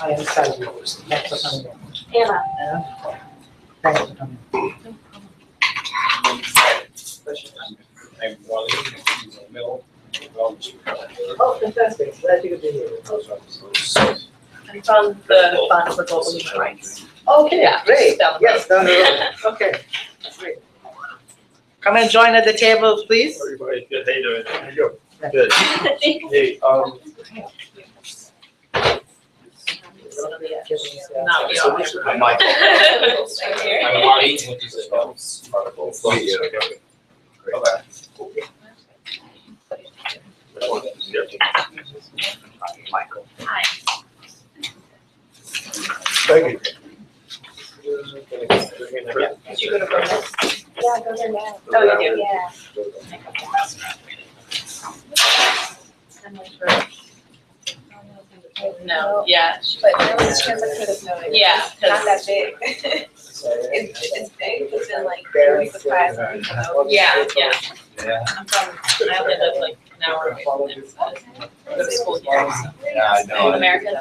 I am sorry. Thanks for coming in. Anna. Thanks for coming. I'm Wally, in the middle. Oh, fantastic. Glad you could be here. I'm from the Fund for Global Human Rights. Okay, Yeah, great. down the road. Yes, down the road. Okay, great. Come and join at the table, please. Everybody, good, how you doing? How you doing? Yeah. Good. Hey, Not so beyond. I'm Michael. I'm Wally, with these articles. Okay. Michael. Hi. Thank you. Did you go to Burma? Yeah, go there now. Oh, you do? Yeah. No, yeah. But there was a chance I could have known it. Yeah, It's not that big. It's big, it's in like 3 weeks of class. Yeah, yeah. Yeah. I'm from, I only live like an hour away from there, so I go to school here, so. Yeah, I know. American?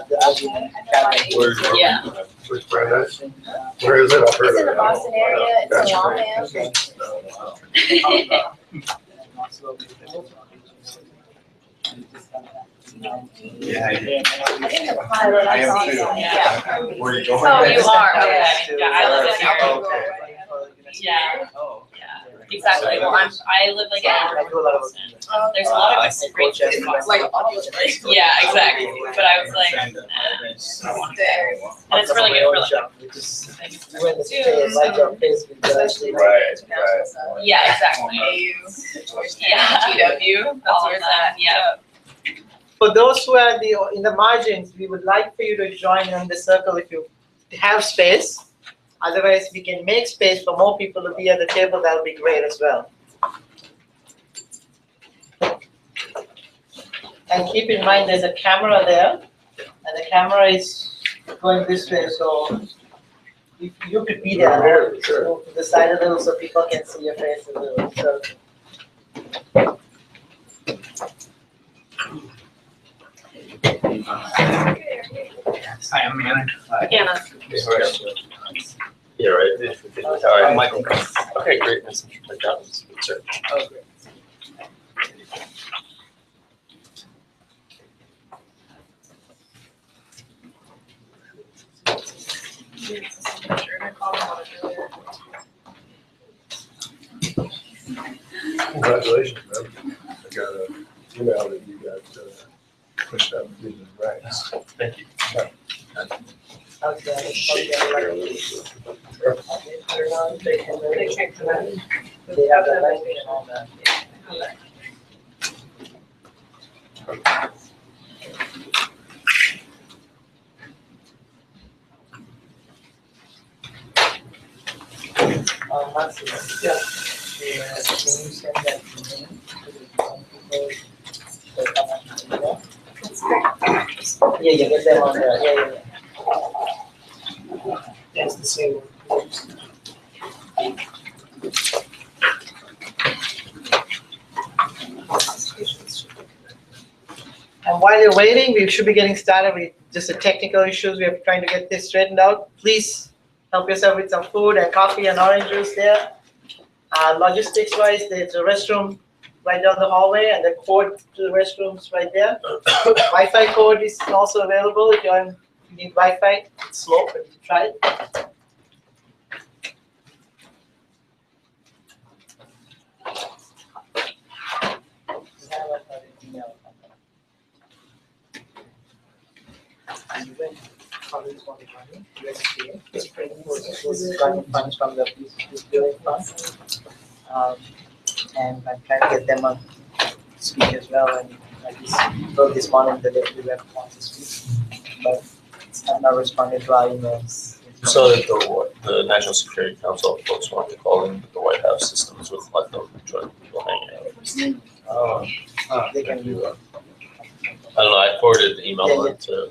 Where- Yeah. Where's Brandon? Where is it? I've heard It's in of the it. Boston area, it's in Yeah, I did. I think the pilot, I I am saw too. that. Yeah. Where are you going? Oh, you are, okay. Yeah, I live in here. Okay. Yeah, Oh. yeah, exactly. Well, I live like an hour from Boston. There's a lot of great spots. Like all the place. Yeah, exactly. But I was like, nah, I don't want to go. And it's really good for like, yeah, exactly. Yeah, TW, all of that, yeah. For those who are in the margins, we would like for you to join in the circle if you have space. Otherwise, we can make space for more people to be at the table. That'll be great as well. And keep in mind, there's a camera there, and the camera is going this way, so you could be there. Sure. Move to the side a little so people can see your face a little. So. Hi, I'm Anna. Anna. Yeah, right. All right, Michael. Okay, great. That's my job. Sure. Oh, great. Congratulations, man. I got an email that you got pushed up human rights. Thank you. Okay. They have the language and all that. Yeah. Can you send that to me? Yeah, get them on there, yeah. That's the same. And while you're waiting, we should be getting started with just the technical issues. We are trying to get this straightened out. Please help yourself with some food and coffee and orange juice there. Logistics wise, there's a restroom right down the hallway and the cord to the restrooms right there. Wi-Fi cord is also available if you need Wi-Fi. It's slow, but you can try it. Funds from the peace building fund. And I'm trying to get them on speak as well, and I just wrote this morning the deputy rep wants to speak, but I'm not responding to our emails. So that the National Security Council folks want to call in the White House systems with leftover drug people hanging out. They can do that. I don't know, I forwarded the email Yeah, yeah. to.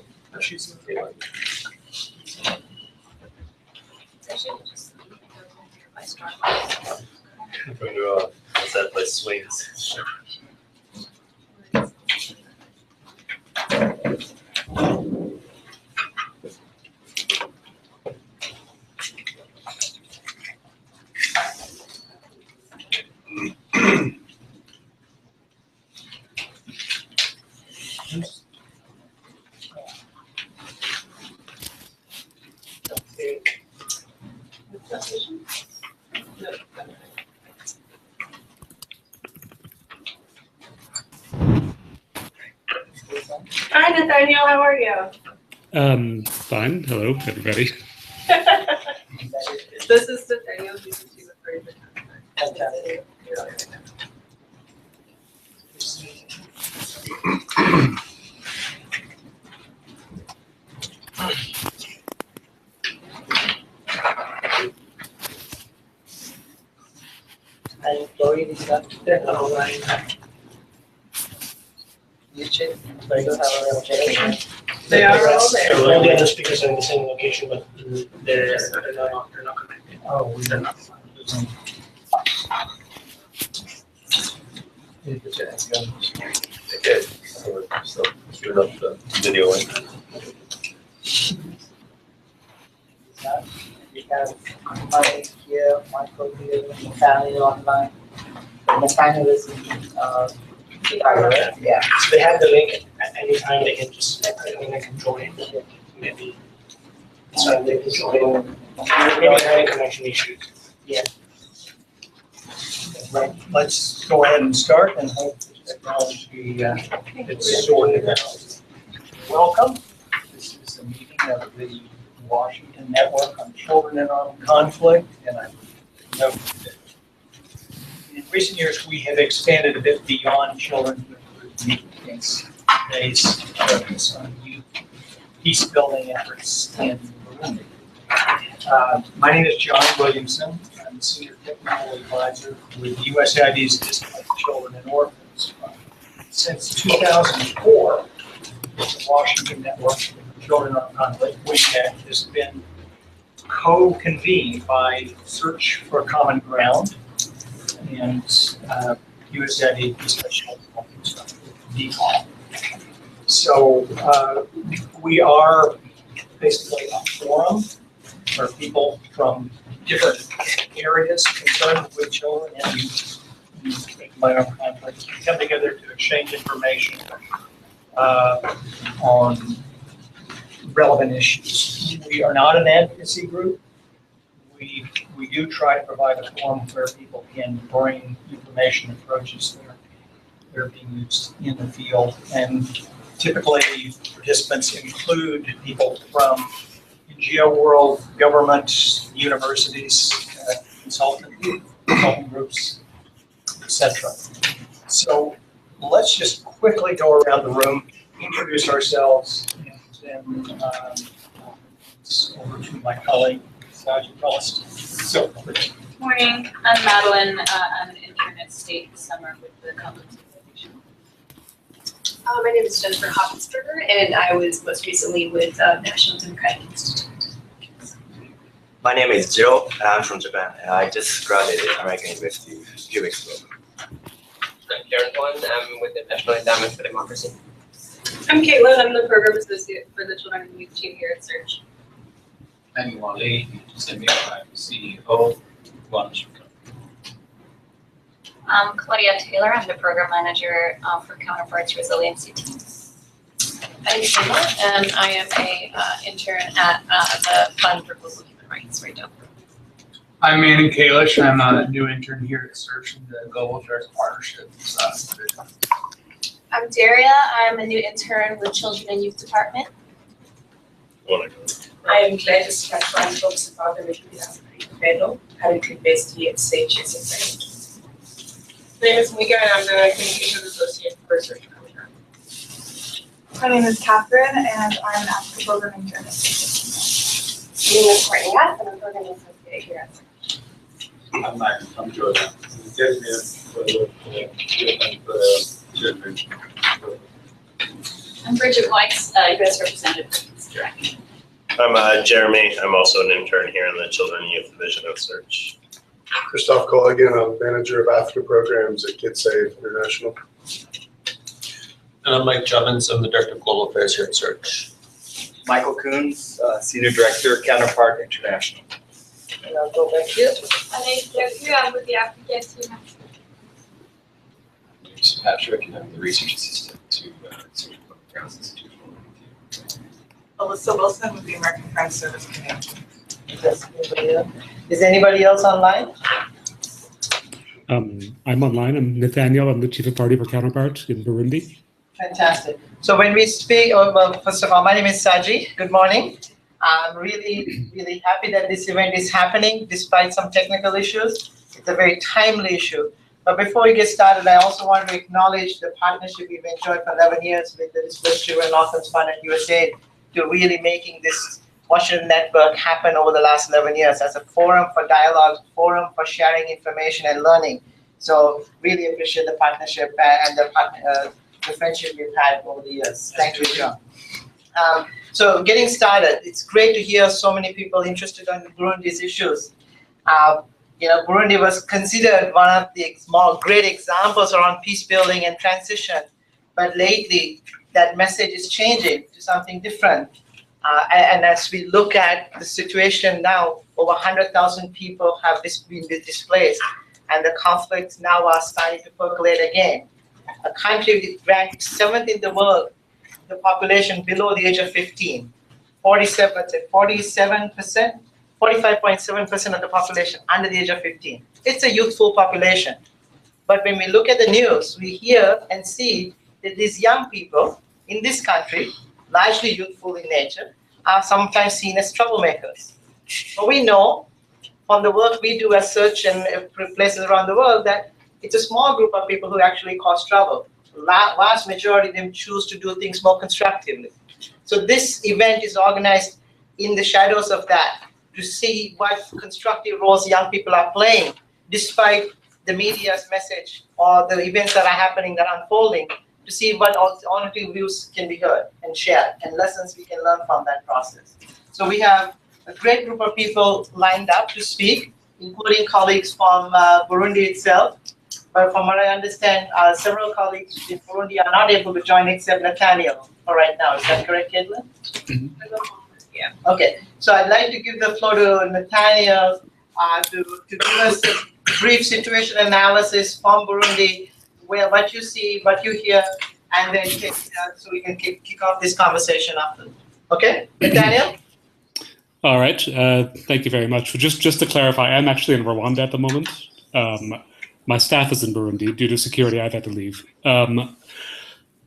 What's that place, Swings? Hi, Nathaniel, how are you? Fine. Hello, everybody. This is Nathaniel, he's the chief of police. Fantastic. And Chloe is up there. You check, so you don't have a real check. They are all there. All the other speakers are in the same location, but they're not connected. Oh, we don't. Okay, so give it up the video link. We have Mike here, Michael here, Nathaniel online. Nathaniel is yeah. So they have the link at any time, they can just, they can join, maybe. So they can join, maybe having connection issues. Right, let's go ahead and start and hope the technology gets sorted out. Welcome. This is a meeting of the Washington Network on Children in Armed Conflict, and I note that in recent years, we have expanded a bit beyond children with meetings based focus on youth peace building efforts in Burundi. My name is John Williamson. I'm the Senior Technical Advisor with USAID's District of Children and Orphans. Since 2004, the Washington Network for Children in Conflict, WICAC, has been co-convened by Search for Common Ground and USAID Special DCAL. So we are basically a forum for people from different areas concerned with children and youth by our conflict. We come together to exchange information on relevant issues. We are not an advocacy group. We do try to provide a forum where people can bring information approaches that are being used in the field. And typically participants include people from NGO world, government, universities, consulting groups, etc. So let's just quickly go around the room, introduce ourselves, and then over to my colleague, Sergeant Fellis. So, Morning, I'm Madeline, I'm an intern at State Summer with the Conflict Association. My name is Jennifer Hoffensberger, and I was most recently with National Democratic Institute. My name is Jiro. I'm from Japan. I just graduated American University a few weeks ago. I'm Karen Kwan. I'm with the National Endowment for Democracy. I'm Caitlin, I'm the Program Associate for the Children and Youth Team here at Search. I'm Wale, I'm CEO of Washington. I'm Claudia Taylor. I'm the Program Manager for Counterpart's Resiliency Team. I'm Emma, and I am a intern at the Fund for Global Human Rights right now. I'm Manny Kalish. I'm a new intern here at Search in the Global Affairs Partnerships division. I'm Daria. I'm a new intern with Children and Youth Department. I am Gladys Catherine, talks about the Republic Fellow, currently based here at SAGES. My name is Mika, and I'm the Communications Associate for Search. My name is Catherine, and I'm an Africa Programming Journalist. My name is Courtney Gass, and I'm Program Associate here at Search. I'm Mike. I'm Jordan. I'm Bridget Weiss, U.S. Representative for Peace Direct. I'm Jeremy. I'm also an intern here in the Children and Youth Division of Search. Christoph Colligan, I'm manager of Africa programs at Kids Save International. And I'm Mike Jovins. I'm the Director of Global Affairs here at Search. Michael Coons, Senior Director, Counterpart International. And I'll go back here. My name is Josie. I'm with the Africa team. My name is Patrick, and I'm the research assistant to Search. Alyssa Wilson with the American Crime Service Committee. Is anybody else online? I'm online. I'm Nathaniel. I'm the chief of party for Counterpart in Burundi. Fantastic. So when we speak, well, first of all, my name is Saji. Good morning. I'm really, really happy that this event is happening despite some technical issues. It's a very timely issue. But before we get started, I also want to acknowledge the partnership we've enjoyed for 11 years with the Displaced Children Orphans Fund and USAID to really making this Washington network happen over the last 11 years as a forum for dialogue, forum for sharing information and learning. So really appreciate the partnership and the friendship we've had over the years. Thank you, John. So getting started, it's great to hear so many people interested in Burundi's issues. Burundi was considered one of the great examples around peace building and transition, but lately that message is changing to something different. And as we look at the situation now, over 100,000 people have been displaced, and the conflicts now are starting to percolate again. A country ranked 7th in the world, the population below the age of 15, 45.7% of the population under the age of 15. It's a youthful population. But when we look at the news, we hear and see that these young people in this country, largely youthful in nature, are sometimes seen as troublemakers. But we know from the work we do as search and places around the world that it's a small group of people who actually cause trouble. Vast majority of them choose to do things more constructively. So this event is organized in the shadows of that, to see what constructive roles young people are playing, despite the media's message or the events that are happening, that are unfolding, to see what alternative views can be heard and shared, and lessons we can learn from that process. So we have a great group of people lined up to speak, including colleagues from Burundi itself. But from what I understand, several colleagues in Burundi are not able to join except Nathaniel for right now. Is that correct, Caitlin? Yeah. Okay, so I'd like to give the floor to Nathaniel to give us a brief situation analysis from Burundi, where what you see, what you hear, and then so we can kick off this conversation after. Okay, Nathaniel? All right. Thank you very much. Just to clarify, I'm actually in Rwanda at the moment. My staff is in Burundi. Due to security, I've had to leave.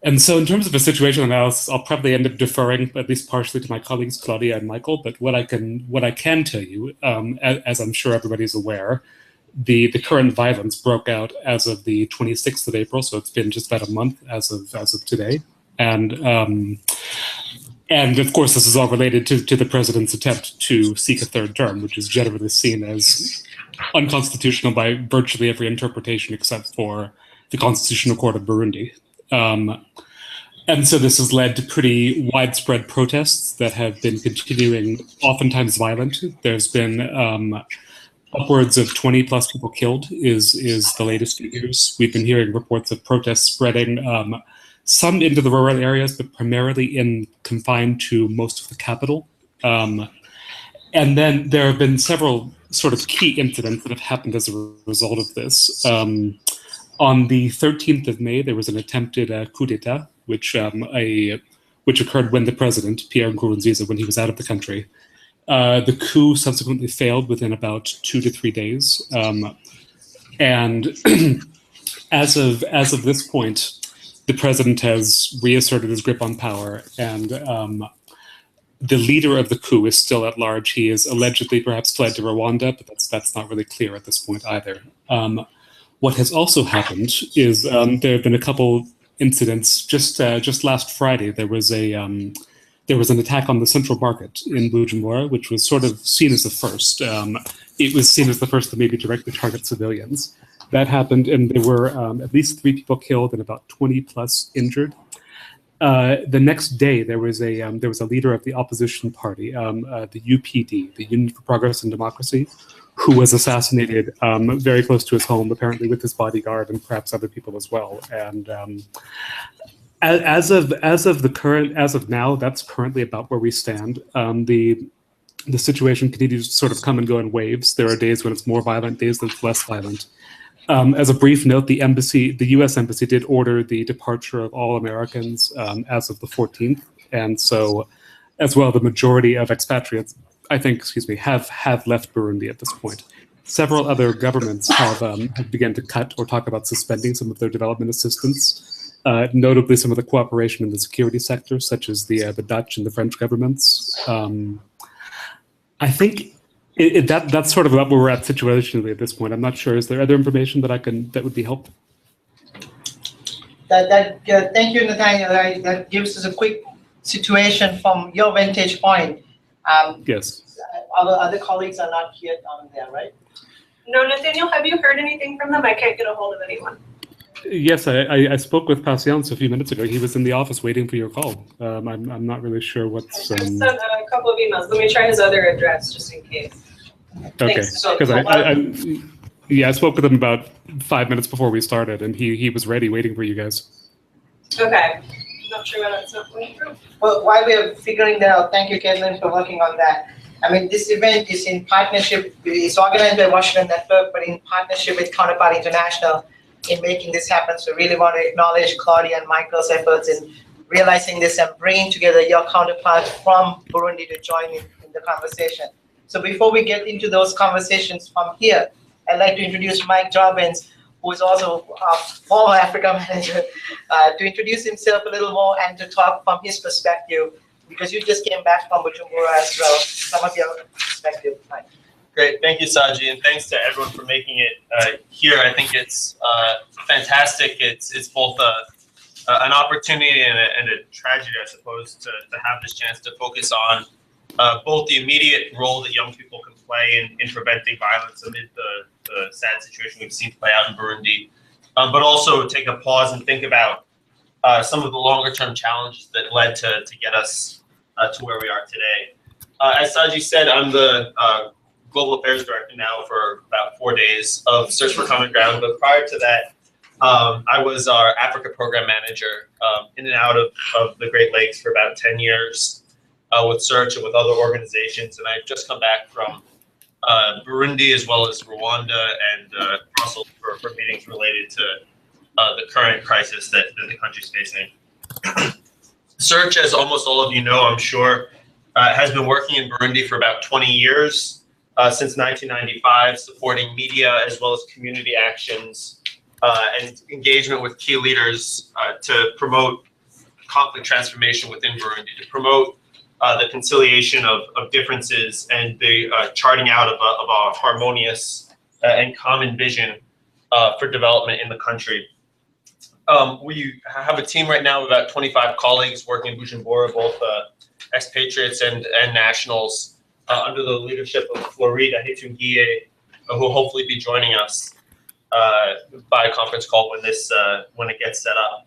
And so in terms of a situation analysis, I'll probably end up deferring at least partially to my colleagues, Claudia and Michael. But what I can tell you, as I'm sure everybody's aware, the current violence broke out as of the 26th of April. So it's been just about a month as of today. And of course, this is all related to the president's attempt to seek a third term, which is generally seen as unconstitutional by virtually every interpretation except for the Constitutional Court of Burundi. And so this has led to pretty widespread protests that have been continuing, oftentimes violent. There's been upwards of 20 plus people killed is the latest figures. We've been hearing reports of protests spreading, some into the rural areas, but primarily confined to most of the capital. And then there have been several sort of key incidents that have happened as a result of this. On the 13th of May, there was an attempted coup d'etat, which occurred when the president, Pierre Nkurunziza, when he was out of the country. The coup subsequently failed within about 2 to 3 days. And as of this point, the president has reasserted his grip on power, and the leader of the coup is still at large. He is allegedly perhaps fled to Rwanda, but that's not really clear at this point either. What has also happened is there have been a couple incidents. Just last Friday, there was an attack on the central market in Bujumbura, which was sort of seen as the first. It was seen as the first to maybe directly target civilians. That happened, and there were at least 3 people killed and about 20 plus injured. The next day, there was a leader of the opposition party, the UPD, the Union for Progress and Democracy, who was assassinated very close to his home, apparently with his bodyguard and perhaps other people as well. And as of now, that's currently about where we stand. The situation continues to sort of come and go in waves. There are days when it's more violent, days when it's less violent. As a brief note, the U.S. Embassy did order the departure of all Americans as of the 14th, and so, as well, the majority of expatriates, I think, have left Burundi at this point. Several other governments have begun to cut or talk about suspending some of their development assistance, notably some of the cooperation in the security sector, such as the Dutch and the French governments. I think that's sort of about where we're at situationally at this point. I'm not sure. Is there other information that would be helpful? Thank you, Nathaniel. That gives us a quick situation from your vantage point. Yes. Other colleagues are not here down there, right? No, Nathaniel, have you heard anything from them? I can't get a hold of anyone. Yes, I spoke with Patience a few minutes ago. He was in the office waiting for your call. I'm not really sure what's. I sent a couple of emails. Let me try his other address just in case. Okay, Thanks. because I spoke with him about 5 minutes before we started, and he was ready, waiting for you guys. Okay, not sure why that's not going through. Well, while we're figuring that out, thank you, Caitlin, for working on that. I mean, this event is in partnership. It's organized by Washington Network, but in partnership with Counterpart International in making this happen. So really want to acknowledge Claudia and Michael's efforts in realizing this and bringing together your counterparts from Burundi to join in the conversation. So before we get into those conversations from here, I'd like to introduce Mike Jobbins, who is also a former Africa manager, to introduce himself a little more and to talk from his perspective, because you just came back from Bujumbura as well. Some of your perspective, Mike. Great, thank you, Saji, and thanks to everyone for making it here. I think it's fantastic. It's both an opportunity and a tragedy, I suppose, to have this chance to focus on both the immediate role that young people can play in preventing violence amid the sad situation we've seen play out in Burundi, but also take a pause and think about some of the longer-term challenges that led to get us to where we are today. As Saji said, I'm the Global Affairs Director now for about 4 days of Search for Common Ground, but prior to that, I was our Africa Program Manager in and out of the Great Lakes for about 10 years with Search and with other organizations, and I've just come back from Burundi as well as Rwanda and Brussels for meetings related to the current crisis that the country's facing. Search, as almost all of you know, I'm sure, has been working in Burundi for about 20 years, since 1995, supporting media as well as community actions and engagement with key leaders to promote conflict transformation within Burundi, to promote the conciliation of differences and the charting out of a harmonious and common vision for development in the country. We have a team right now of about 25 colleagues working in Bujumbura, both expatriates and nationals, under the leadership of Florida Hitungiye, who will hopefully be joining us by a conference call when it gets set up.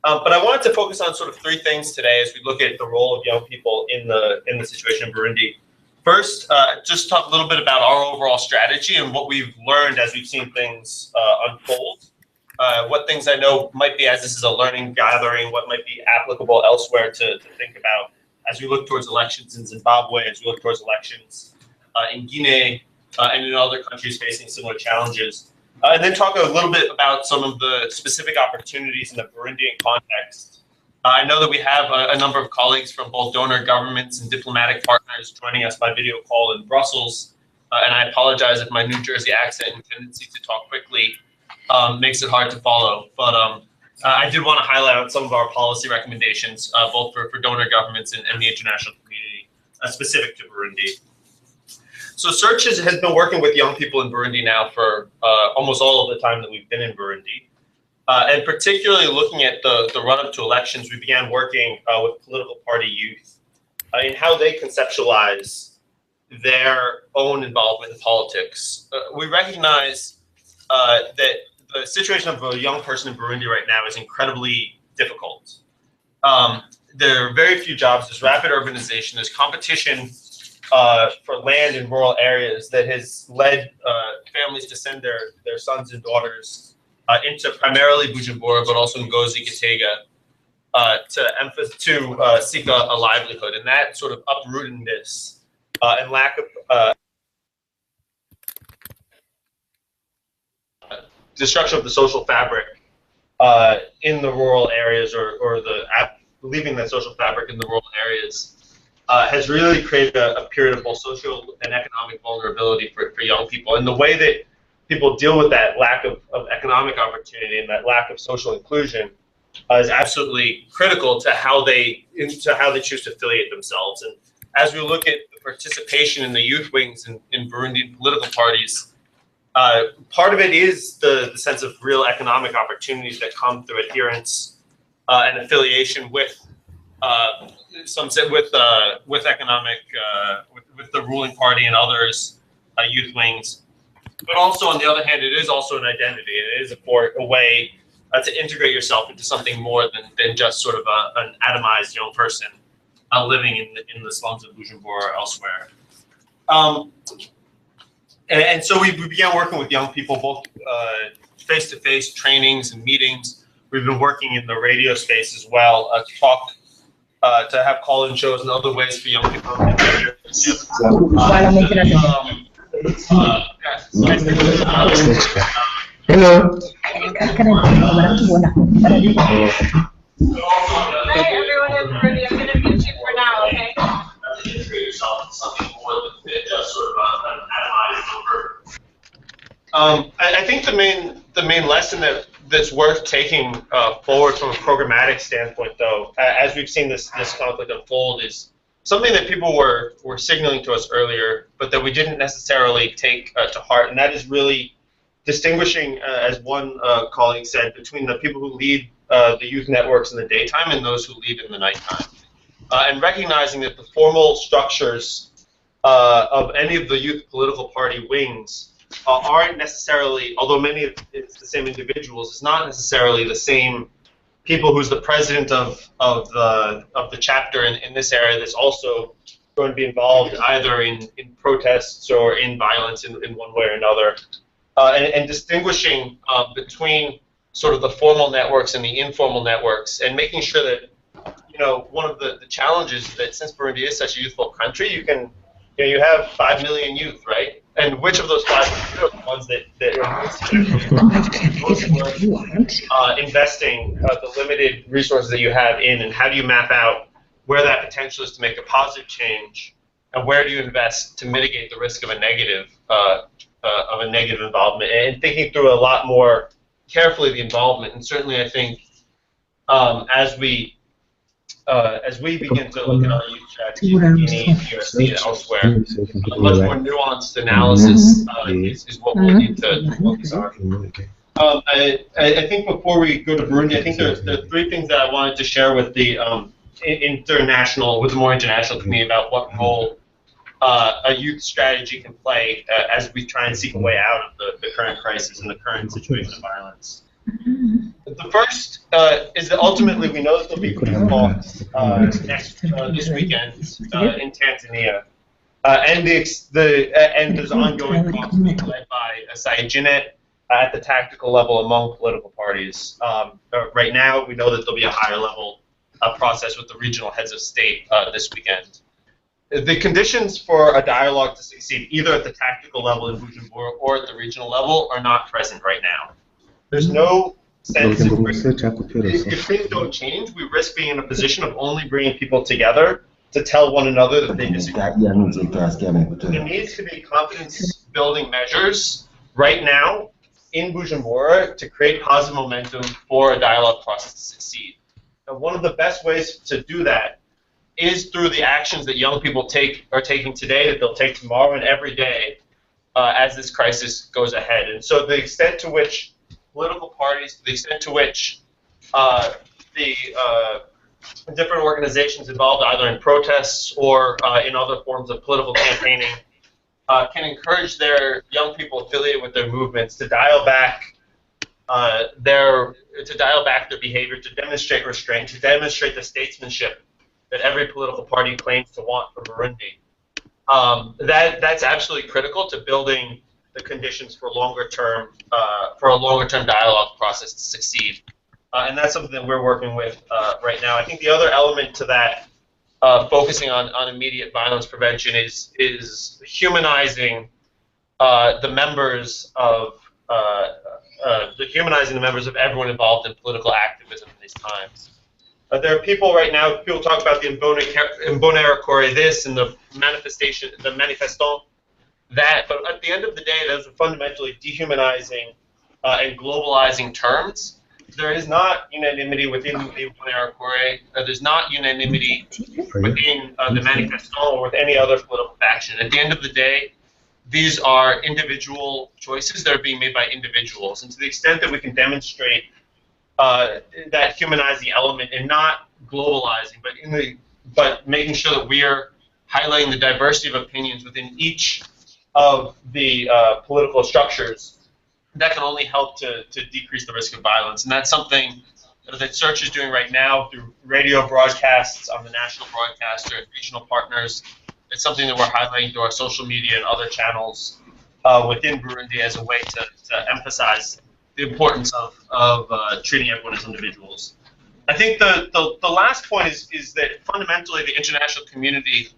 But I wanted to focus on sort of three things today as we look at the role of young people in the situation in Burundi. First, just talk a little bit about our overall strategy and what we've learned as we've seen things unfold. What things I know might be, as this is a learning gathering, what might be applicable elsewhere to think about as we look towards elections in Zimbabwe, as we look towards elections in Guinea and in other countries facing similar challenges. And then talk a little bit about some of the specific opportunities in the Burundian context. I know that we have a number of colleagues from both donor governments and diplomatic partners joining us by video call in Brussels. And I apologize if my New Jersey accent and tendency to talk quickly makes it hard to follow. But I did want to highlight some of our policy recommendations, both for donor governments and the international community, specific to Burundi. So Search has been working with young people in Burundi now for almost all of the time that we've been in Burundi. And particularly looking at the run-up to elections, we began working with political party youth in how they conceptualize their own involvement in politics. We recognize that the situation of a young person in Burundi right now is incredibly difficult. There are very few jobs, there's rapid urbanization, there's competition for land in rural areas that has led families to send their sons and daughters into primarily Bujumbura, but also Ngozi, Gitega, to seek a livelihood. And that sort of uprootedness and lack of destruction of the social fabric in the rural areas, or leaving that social fabric in the rural areas, has really created a period of both social and economic vulnerability for young people. And the way that people deal with that lack of economic opportunity and that lack of social inclusion is absolutely critical to how they choose to affiliate themselves. And as we look at the participation in the youth wings in Burundian political parties, part of it is the sense of real economic opportunities that come through adherence and affiliation with with economic with the ruling party and others, youth wings. But also, on the other hand, it is also an identity. It is a way to integrate yourself into something more than just sort of an atomized young person living in the slums of Bujumbura or elsewhere. And so we began working with young people, both face-to-face trainings and meetings. We've been working in the radio space as well to have call-in shows and other ways for young people to Hello. Hi everyone in Burundi, I'm going to mute you for now, okay? Integrate yourself into something more than just sort of an atomized number. I think the main lesson that's worth taking forward from a programmatic standpoint, though, as we've seen this conflict unfold, is something that people were signaling to us earlier, but that we didn't necessarily take to heart, and that is really distinguishing, as one colleague said, between the people who lead the youth networks in the daytime and those who lead in the nighttime. And recognizing that the formal structures of any of the youth political party wings aren't necessarily, although many of it's the same individuals, it's not necessarily the same people who's the president of the chapter in this area that's also going to be involved either in protests or in violence in one way or another. And distinguishing between sort of the formal networks and the informal networks, and making sure that, one of the challenges that, since Burundi is such a youthful country, you have 5 million youth, right? And which of those 5 million are the ones that are investing the limited resources that you have in, and how do you map out where that potential is to make a positive change, and where do you invest to mitigate the risk of a negative involvement, and thinking through a lot more carefully the involvement. And certainly, I think as we begin to look at our youth strategy in USD and elsewhere, a much more nuanced analysis is what we'll need to focus on. I think before we go to Burundi, I think there are 3 things that I wanted to share with the more international community about what role a youth strategy can play as we try and seek a way out of the current crisis and the current situation of violence. The first is that ultimately we know that there'll be talks this weekend in Tanzania, and there's ongoing talks being led by Said Jinneh at the tactical level among political parties. Right now, we know that there'll be a higher level process with the regional heads of state this weekend. The conditions for a dialogue to succeed, either at the tactical level in Bujumbura or at the regional level, are not present right now. There's no sense if things don't change, we risk being in a position of only bringing people together to tell one another that they disagree. There needs to be confidence-building measures right now in Bujumbura to create positive momentum for a dialogue process to succeed. And one of the best ways to do that is through the actions that young people are taking today, that they'll take tomorrow and every day as this crisis goes ahead. And so the extent to which political parties, to the extent to which the different organizations involved either in protests or in other forms of political campaigning can encourage their young people affiliated with their movements to dial back their behavior, to demonstrate restraint, to demonstrate the statesmanship that every political party claims to want for Burundi. That's absolutely critical to building the conditions for a longer-term dialogue process to succeed, and that's something that we're working with right now. I think the other element to that, focusing on immediate violence prevention, is humanizing the members of dehumanizing the members of everyone involved in political activism in these times. There are people right now, people talk about the Imbonerakure this and the manifestation, the manifestant that, but at the end of the day, those are fundamentally dehumanizing and globalizing terms. There is not unanimity within the Imbonerakure. There's not unanimity within the manifestant or with any other political faction. At the end of the day, these are individual choices that are being made by individuals, and to the extent that we can demonstrate that humanizing element and not globalizing, but making sure that we are highlighting the diversity of opinions within each of the political structures, that can only help to decrease the risk of violence. And that's something that Search is doing right now through radio broadcasts on the national broadcaster and regional partners. It's something that we're highlighting through our social media and other channels within Burundi as a way to emphasize the importance of treating everyone as individuals. I think the last point is that fundamentally the international community,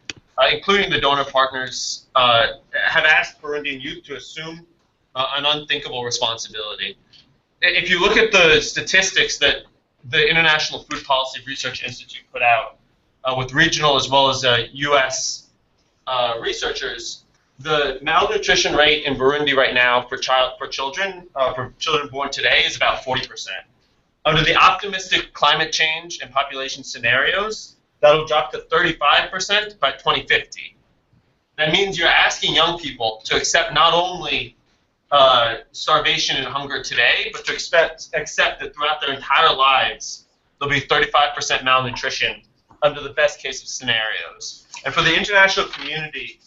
including the donor partners, have asked Burundian youth to assume an unthinkable responsibility. If you look at the statistics that the International Food Policy Research Institute put out with regional as well as U.S. Researchers, the malnutrition rate in Burundi right now for children born today is about 40%. Under the optimistic climate change and population scenarios, that'll drop to 35% by 2050. That means you're asking young people to accept not only starvation and hunger today, but to accept that throughout their entire lives, there'll be 35% malnutrition under the best case of scenarios. And for the international community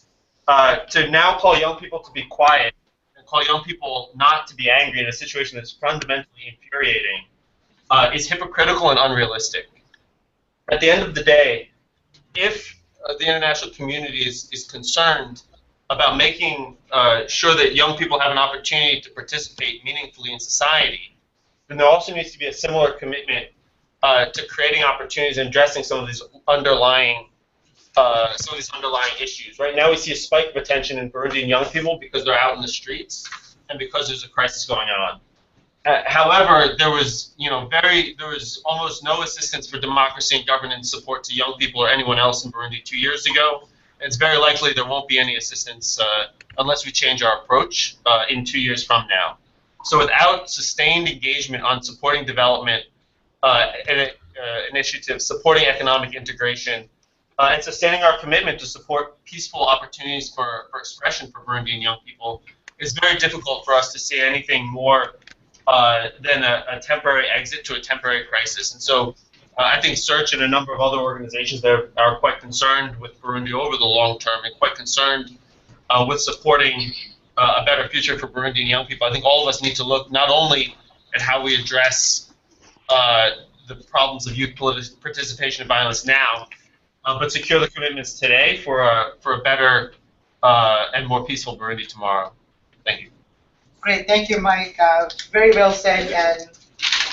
to now call young people to be quiet and call young people not to be angry in a situation that's fundamentally infuriating is hypocritical and unrealistic. At the end of the day, if the international community is concerned about making sure that young people have an opportunity to participate meaningfully in society, then there also needs to be a similar commitment to creating opportunities and addressing some of these underlying issues. Right now we see a spike of attention in Burundian young people because they're out in the streets and because there's a crisis going on. However, there was almost no assistance for democracy and governance support to young people or anyone else in Burundi 2 years ago. It's very likely there won't be any assistance unless we change our approach in 2 years from now. So without sustained engagement on supporting development initiatives, supporting economic integration, and sustaining our commitment to support peaceful opportunities for expression for Burundian young people, it's very difficult for us to see anything more than a temporary exit to a temporary crisis. And so I think Search and a number of other organizations that are quite concerned with Burundi over the long term and quite concerned with supporting a better future for Burundian young people. I think all of us need to look not only at how we address the problems of youth participation in violence now, but secure the commitments today for a better and more peaceful Burundi tomorrow. Thank you. Great, thank you, Mike. Very well said, and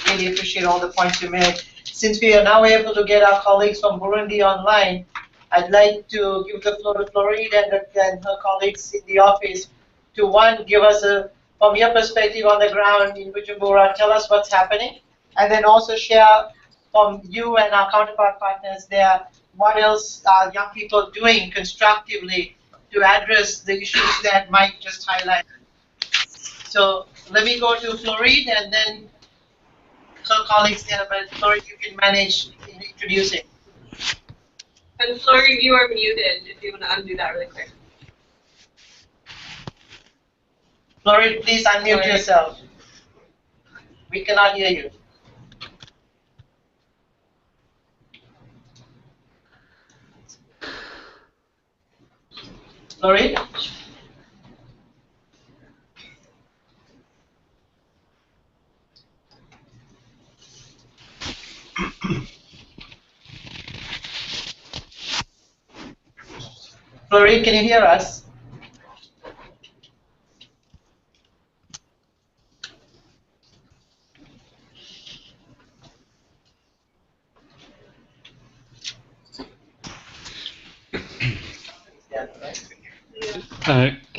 really appreciate all the points you made. Since we are now able to get our colleagues from Burundi online, I'd like to give the floor to Floride and her colleagues in the office to, one, give us from your perspective on the ground in Bujumbura, tell us what's happening, and then also share from you and our counterpart partners there, what else are young people doing constructively to address the issues that Mike just highlighted. So let me go to Floride and then her colleagues there, but Floride, you can manage in introducing. And Floride, you are muted if you want to undo that really quick. Floride, please unmute yourself. We cannot hear you. Floride? Floride, can you hear us?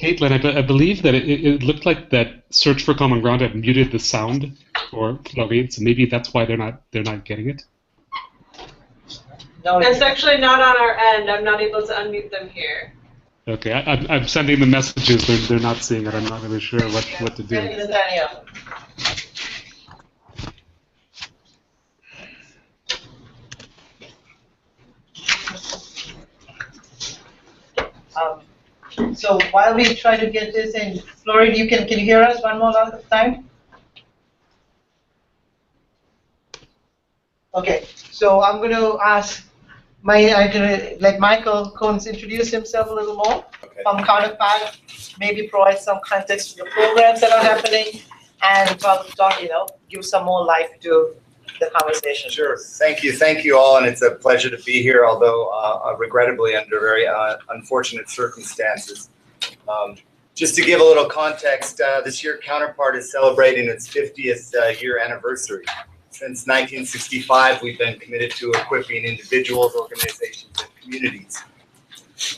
Caitlin, I believe that it looked like that Search for Common Ground had muted the sound for Florine, so maybe that's why they're not getting it. No, It's actually not on our end. I'm not able to unmute them here. Okay, I'm sending the messages. They're not seeing it. I'm not really sure what to do. Tanzania. So while we try to get this in, Florine, can you hear us one more time? Okay, so I'm going to ask I'm going to let Michael Combs introduce himself a little more from Counterpart, maybe provide some context to the programs that are happening, and probably talk, give some more life to the conversation. Sure. Thank you all, and it's a pleasure to be here, although regrettably under very unfortunate circumstances. Just to give a little context, this year Counterpart is celebrating its 50th year anniversary. Since 1965, we've been committed to equipping individuals, organizations, and communities.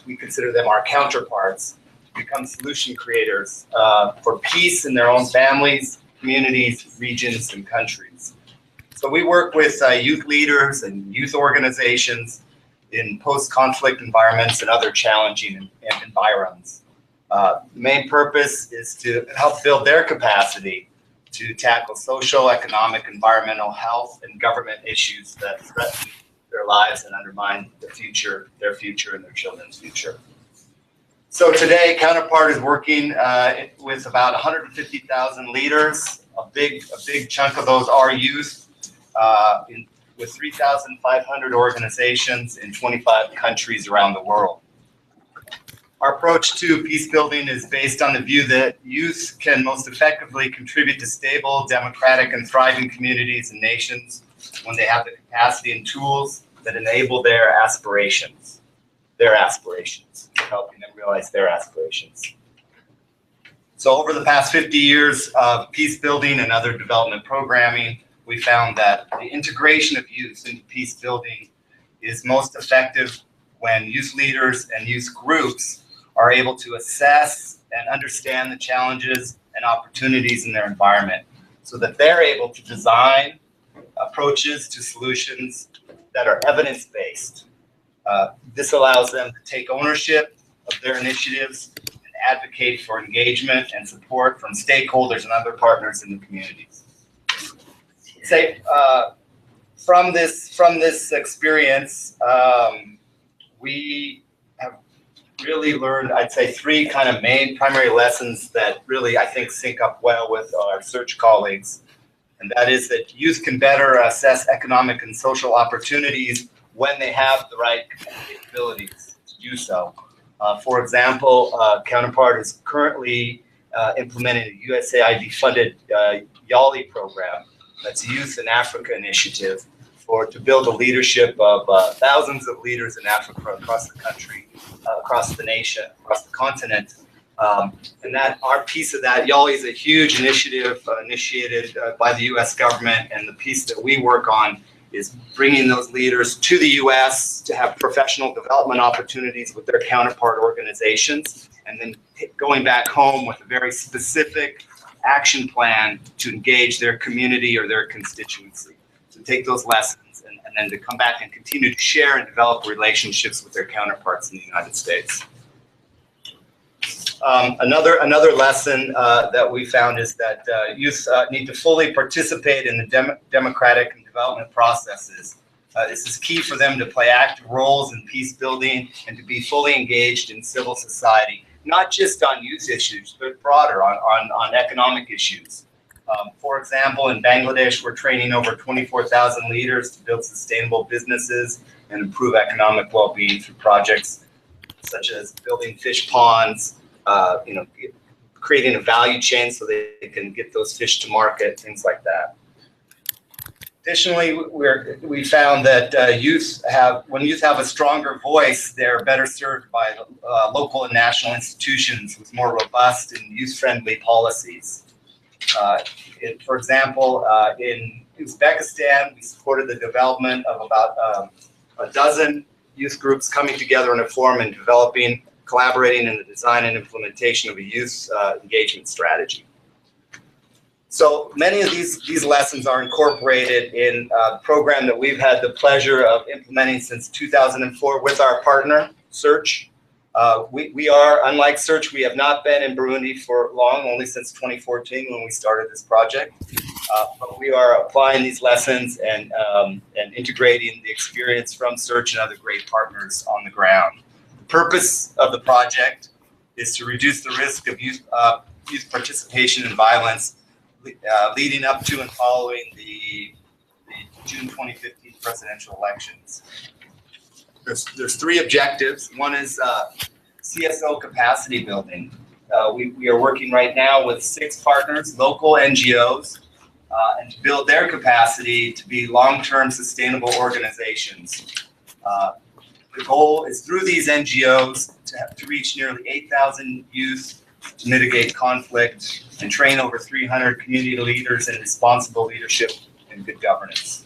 We consider them our counterparts to become solution creators for peace in their own families, communities, regions, and countries. So we work with youth leaders and youth organizations in post-conflict environments and other challenging environs. The main purpose is to help build their capacity to tackle social, economic, environmental, health, and government issues that threaten their lives and undermine their future, and their children's future. So today, Counterpart is working with about 150,000 leaders. A big chunk of those are youth, with 3,500 organizations in 25 countries around the world. Our approach to peace building is based on the view that youth can most effectively contribute to stable, democratic, and thriving communities and nations when they have the capacity and tools that enable their aspirations, helping them realize their aspirations. So over the past 50 years of peace building and other development programming, we found that the integration of youth into peace building is most effective when youth leaders and youth groups are able to assess and understand the challenges and opportunities in their environment so that they're able to design approaches to solutions that are evidence-based. This allows them to take ownership of their initiatives and advocate for engagement and support from stakeholders and other partners in the communities. From this experience, we have really learned, I'd say, three kind of main primary lessons that really, I think, sync up well with our search colleagues. And that is that youth can better assess economic and social opportunities when they have the right capabilities to do so. For example, Counterpart is currently implementing a USAID-funded YALI program. That's Youth in Africa Initiative to build the leadership of thousands of leaders in Africa across the country, across the nation, across the continent. And that our piece of that, YALI is a huge initiative initiated by the U.S. government, and the piece that we work on is bringing those leaders to the U.S. to have professional development opportunities with their counterpart organizations, and then going back home with a very specific action plan to engage their community or their constituency. To take those lessons and then to come back and continue to share and develop relationships with their counterparts in the United States. Another lesson that we found is that youth need to fully participate in the democratic and development processes. This is key for them to play active roles in peace building and to be fully engaged in civil society, not just on youth issues, but broader on economic issues. For example, in Bangladesh, we're training over 24,000 leaders to build sustainable businesses and improve economic well-being through projects such as building fish ponds, creating a value chain so they can get those fish to market, things like that. Additionally, we found that when youth have a stronger voice, they're better served by local and national institutions with more robust and youth-friendly policies. For example, in Uzbekistan, we supported the development of about a dozen youth groups coming together in a forum and developing collaborating in the design and implementation of a youth engagement strategy. So many of these lessons are incorporated in a program that we've had the pleasure of implementing since 2004 with our partner, Search. We are, unlike Search, we have not been in Burundi for long, only since 2014 when we started this project. But we are applying these lessons and integrating the experience from Search and other great partners on the ground. The purpose of the project is to reduce the risk of youth participation in violence leading up to and following the June 2015 presidential elections. There's three objectives. One is CSO capacity building. We are working right now with 6 partners, local NGOs, and to build their capacity to be long-term sustainable organizations. The goal is through these NGOs to reach nearly 8,000 youth, to mitigate conflict, and train over 300 community leaders in responsible leadership and good governance.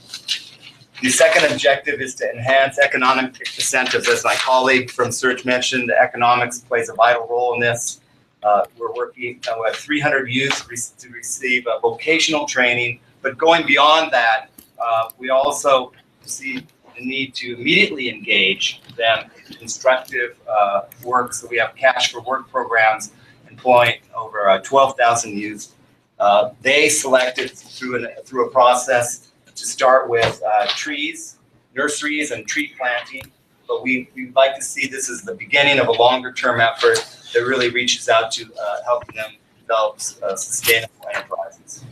The second objective is to enhance economic incentives. As my colleague from Search mentioned, economics plays a vital role in this. We're working with 300 youth to receive vocational training, but going beyond that, we also see the need to immediately engage them in constructive work. So we have cash for work programs employing over 12,000 youth. They selected through a process to start with trees, nurseries, and tree planting. But we'd like to see this as the beginning of a longer-term effort that really reaches out to helping them develop sustainable enterprises.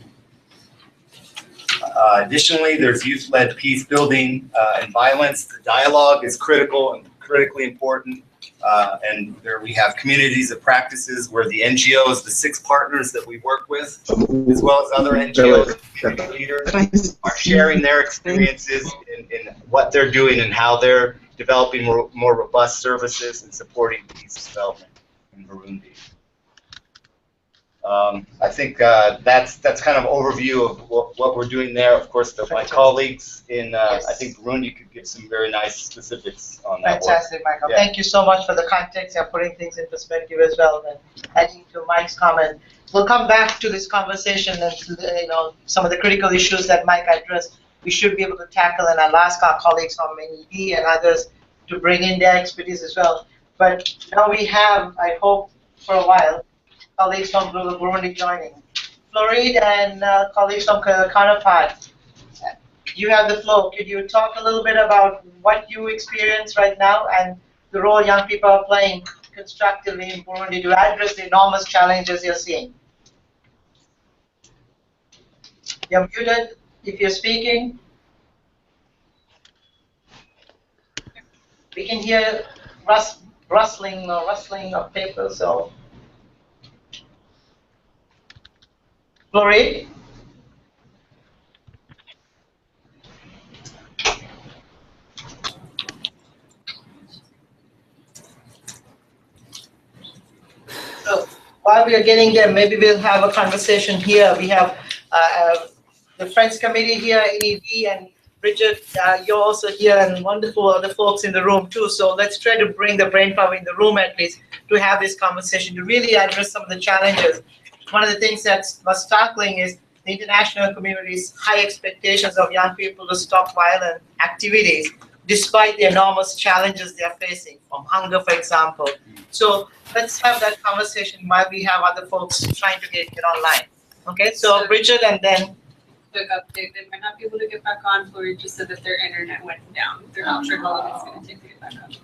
Additionally, there's youth-led peace building and violence. The dialogue is critical and critically important. And there we have communities of practices where the NGOs, the 6 partners that we work with, as well as other NGOs, community leaders, are sharing their experiences in what they're doing and how they're developing more robust services and supporting peace development in Burundi. I think that's kind of overview of what we're doing there. Of course, my colleagues in I think Burundi could give some very nice specifics on that. Fantastic, Michael. Yeah. Thank you so much for the context and putting things in perspective as well. And adding to Mike's comment, we'll come back to this conversation and some of the critical issues that Mike addressed. We should be able to tackle, and I'll ask our colleagues from NED and others to bring in their expertise as well. But now we have, I hope, for a while, colleagues from Burundi joining. Florid and colleagues from Counterpart, you have the floor. Could you talk a little bit about what you experience right now and the role young people are playing constructively in Burundi to address the enormous challenges you're seeing? You're muted if you're speaking. We can hear rustling of paper, so. Florid? So while we are getting there, maybe we'll have a conversation here. We have the Friends Committee here, NED, and Bridget, you're also here, and wonderful other folks in the room too. So let's try to bring the brainpower in the room at least to have this conversation, to really address some of the challenges. One of the things that's startling is the international community's high expectations of young people to stop violent activities, despite the enormous challenges they are facing, from hunger, for example. So let's have that conversation while we have other folks trying to get online. Okay, so Bridget, and then. Quick update, they might not be able to get back on. Florid just said that their internet went down. They're not sure how long it's going to take to get back on.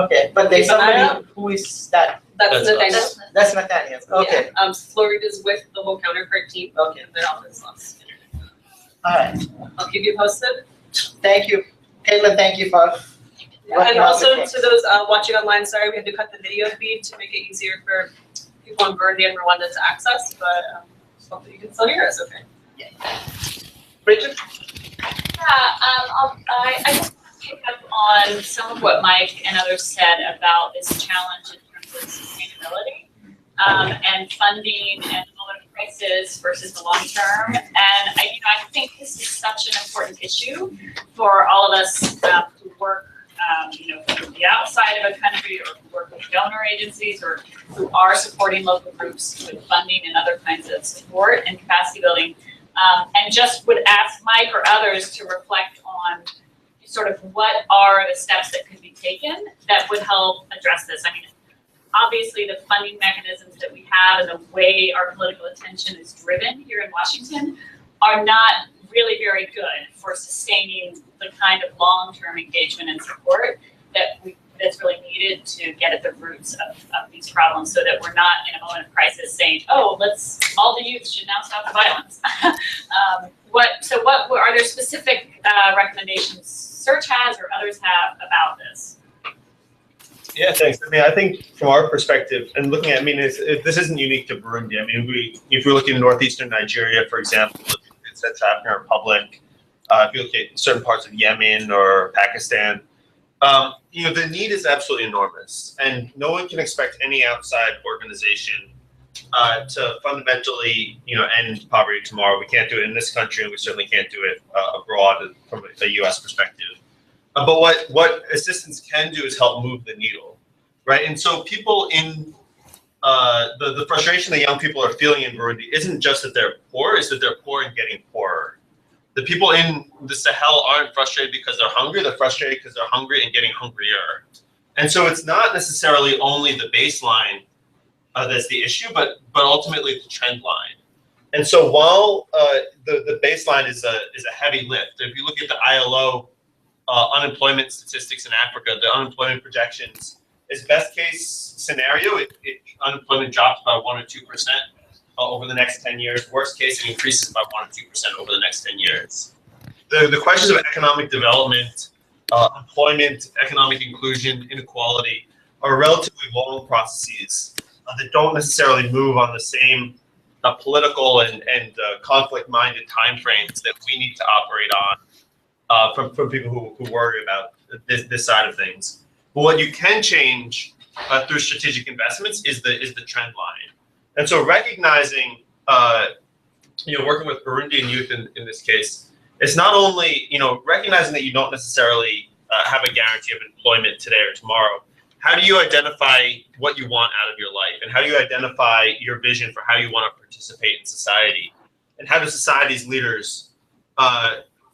Okay, but there's somebody who is that? That's Nathaniel. That's Nathaniel. Okay. Yeah, Florid is with the whole Counterpart team. Okay. They're all this lost internet. All right. I'll keep you posted. Thank you. Caitlin, thank you for. And also to those watching online, sorry we had to cut the video feed to make it easier for people in Burundi and Rwanda to access, but hopefully you can still hear us okay. Yeah. Bridget? Yeah, I just pick up on some of what Mike and others said about this challenge in terms of sustainability and funding and the moment of crisis versus the long term. And I think this is such an important issue for all of us who work from the outside of a country or who work with donor agencies or who are supporting local groups with funding and other kinds of support and capacity building. And just would ask Mike or others to reflect on sort of what are the steps that could be taken that would help address this. I mean, obviously the funding mechanisms that we have and the way our political attention is driven here in Washington are not really very good for sustaining the kind of long-term engagement and support that's really needed to get at the roots of these problems, so that we're not in a moment of crisis saying, oh, all the youth should now stop the violence. What are there specific recommendations Search has or others have about this? Yeah, thanks. I mean, I think from our perspective, and looking at, I mean, this isn't unique to Burundi. I mean, if we're looking at northeastern Nigeria, for example, Central African Republic, if you look at certain parts of Yemen or Pakistan, the need is absolutely enormous, and no one can expect any outside organization to fundamentally, end poverty tomorrow. We can't do it in this country, and we certainly can't do it abroad from a U.S. perspective. But what assistance can do is help move the needle, right? And so people in the frustration that young people are feeling in Burundi isn't just that they're poor, it's that they're poor and getting poorer. The people in the Sahel aren't frustrated because they're hungry, they're frustrated because they're hungry and getting hungrier. And so it's not necessarily only the baseline that's the issue, but ultimately the trend line. And so while the baseline is a heavy lift, if you look at the ILO unemployment statistics in Africa, the unemployment projections is best case scenario, unemployment drops by 1 or 2% over the next 10 years. Worst case, it increases by 1 or 2% over the next 10 years. The questions of economic development, employment, economic inclusion, inequality are relatively long processes that don't necessarily move on the same political and conflict-minded timeframes that we need to operate on from people who worry about this side of things. But what you can change through strategic investments is the trend line. And so recognizing, working with Burundian youth in this case, it's not only, recognizing that you don't necessarily have a guarantee of employment today or tomorrow. How do you identify what you want out of your life? And how do you identify your vision for how you want to participate in society? And how do society's leaders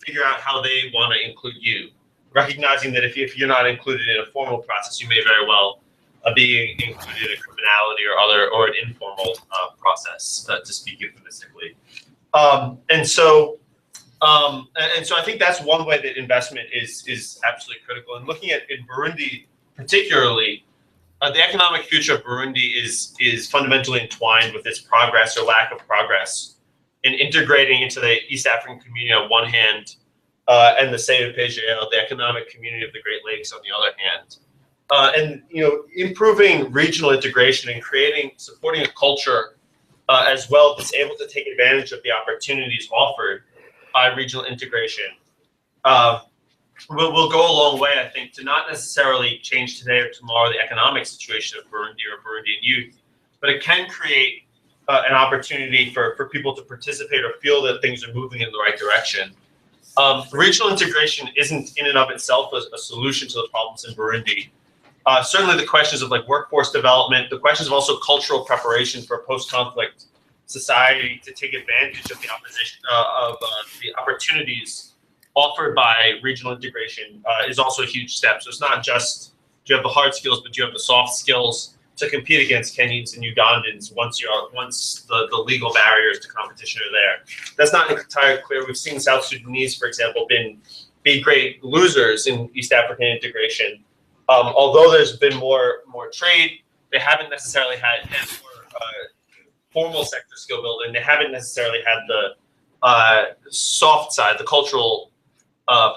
figure out how they want to include you? Recognizing that if you're not included in a formal process, you may very well be included in criminality or an informal process, to speak euphemistically. And so I think that's one way that investment is absolutely critical. And looking at in Burundi particularly, the economic future of Burundi is fundamentally entwined with its progress or lack of progress in integrating into the East African community on one hand, and the state of PGL, the economic community of the Great Lakes on the other hand. And improving regional integration and supporting a culture as well that's able to take advantage of the opportunities offered by regional integration will go a long way, I think, to not necessarily change today or tomorrow the economic situation of Burundi or Burundian youth, but it can create an opportunity for people to participate or feel that things are moving in the right direction. Regional integration isn't in and of itself a solution to the problems in Burundi. Certainly the questions of workforce development, the questions of also cultural preparation for post-conflict society to take advantage of the opportunities offered by regional integration is also a huge step. So it's not just do you have the hard skills, but you have the soft skills to compete against Kenyans and Ugandans once the legal barriers to competition are there. That's not entirely clear. We've seen South Sudanese, for example, be great losers in East African integration. Although there's been more trade, they haven't necessarily had more formal sector skill building. They haven't necessarily had the soft side, the cultural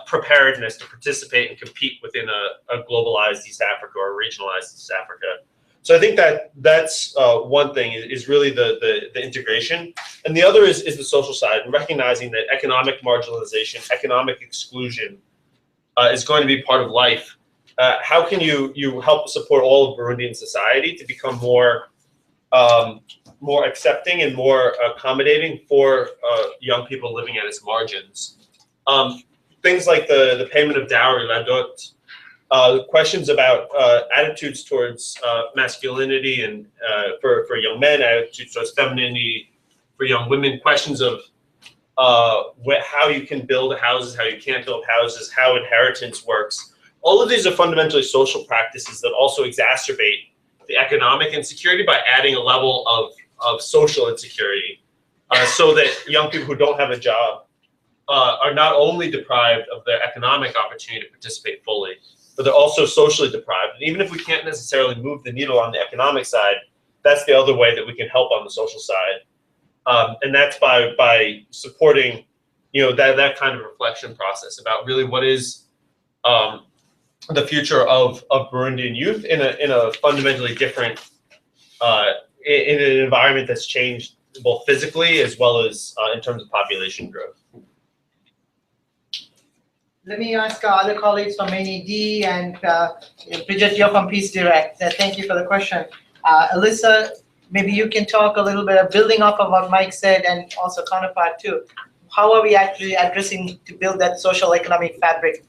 preparedness to participate and compete within a globalized East Africa or a regionalized East Africa. So I think that's one thing is really the integration, and the other is the social side, and recognizing that economic marginalization, economic exclusion is going to be part of life. How can you help support all of Burundian society to become more accepting and more accommodating for young people living at its margins? Things like the payment of dowry, la dot, questions about attitudes towards masculinity and for young men, attitudes towards femininity for young women, questions of how you can build houses, how you can't build houses, how inheritance works. All of these are fundamentally social practices that also exacerbate the economic insecurity by adding a level of social insecurity, so that young people who don't have a job are not only deprived of their economic opportunity to participate fully, but they're also socially deprived. And even if we can't necessarily move the needle on the economic side, that's the other way that we can help on the social side. And that's by supporting, that kind of reflection process about really what is the future of Burundian youth in a fundamentally different, in an environment that's changed both physically as well as in terms of population growth. Let me ask our other colleagues from NED and Bridget, you're from Peace Direct. Thank you for the question. Alyssa, maybe you can talk a little bit of building off of what Mike said and also Counterpart too. How are we actually addressing to build that social economic fabric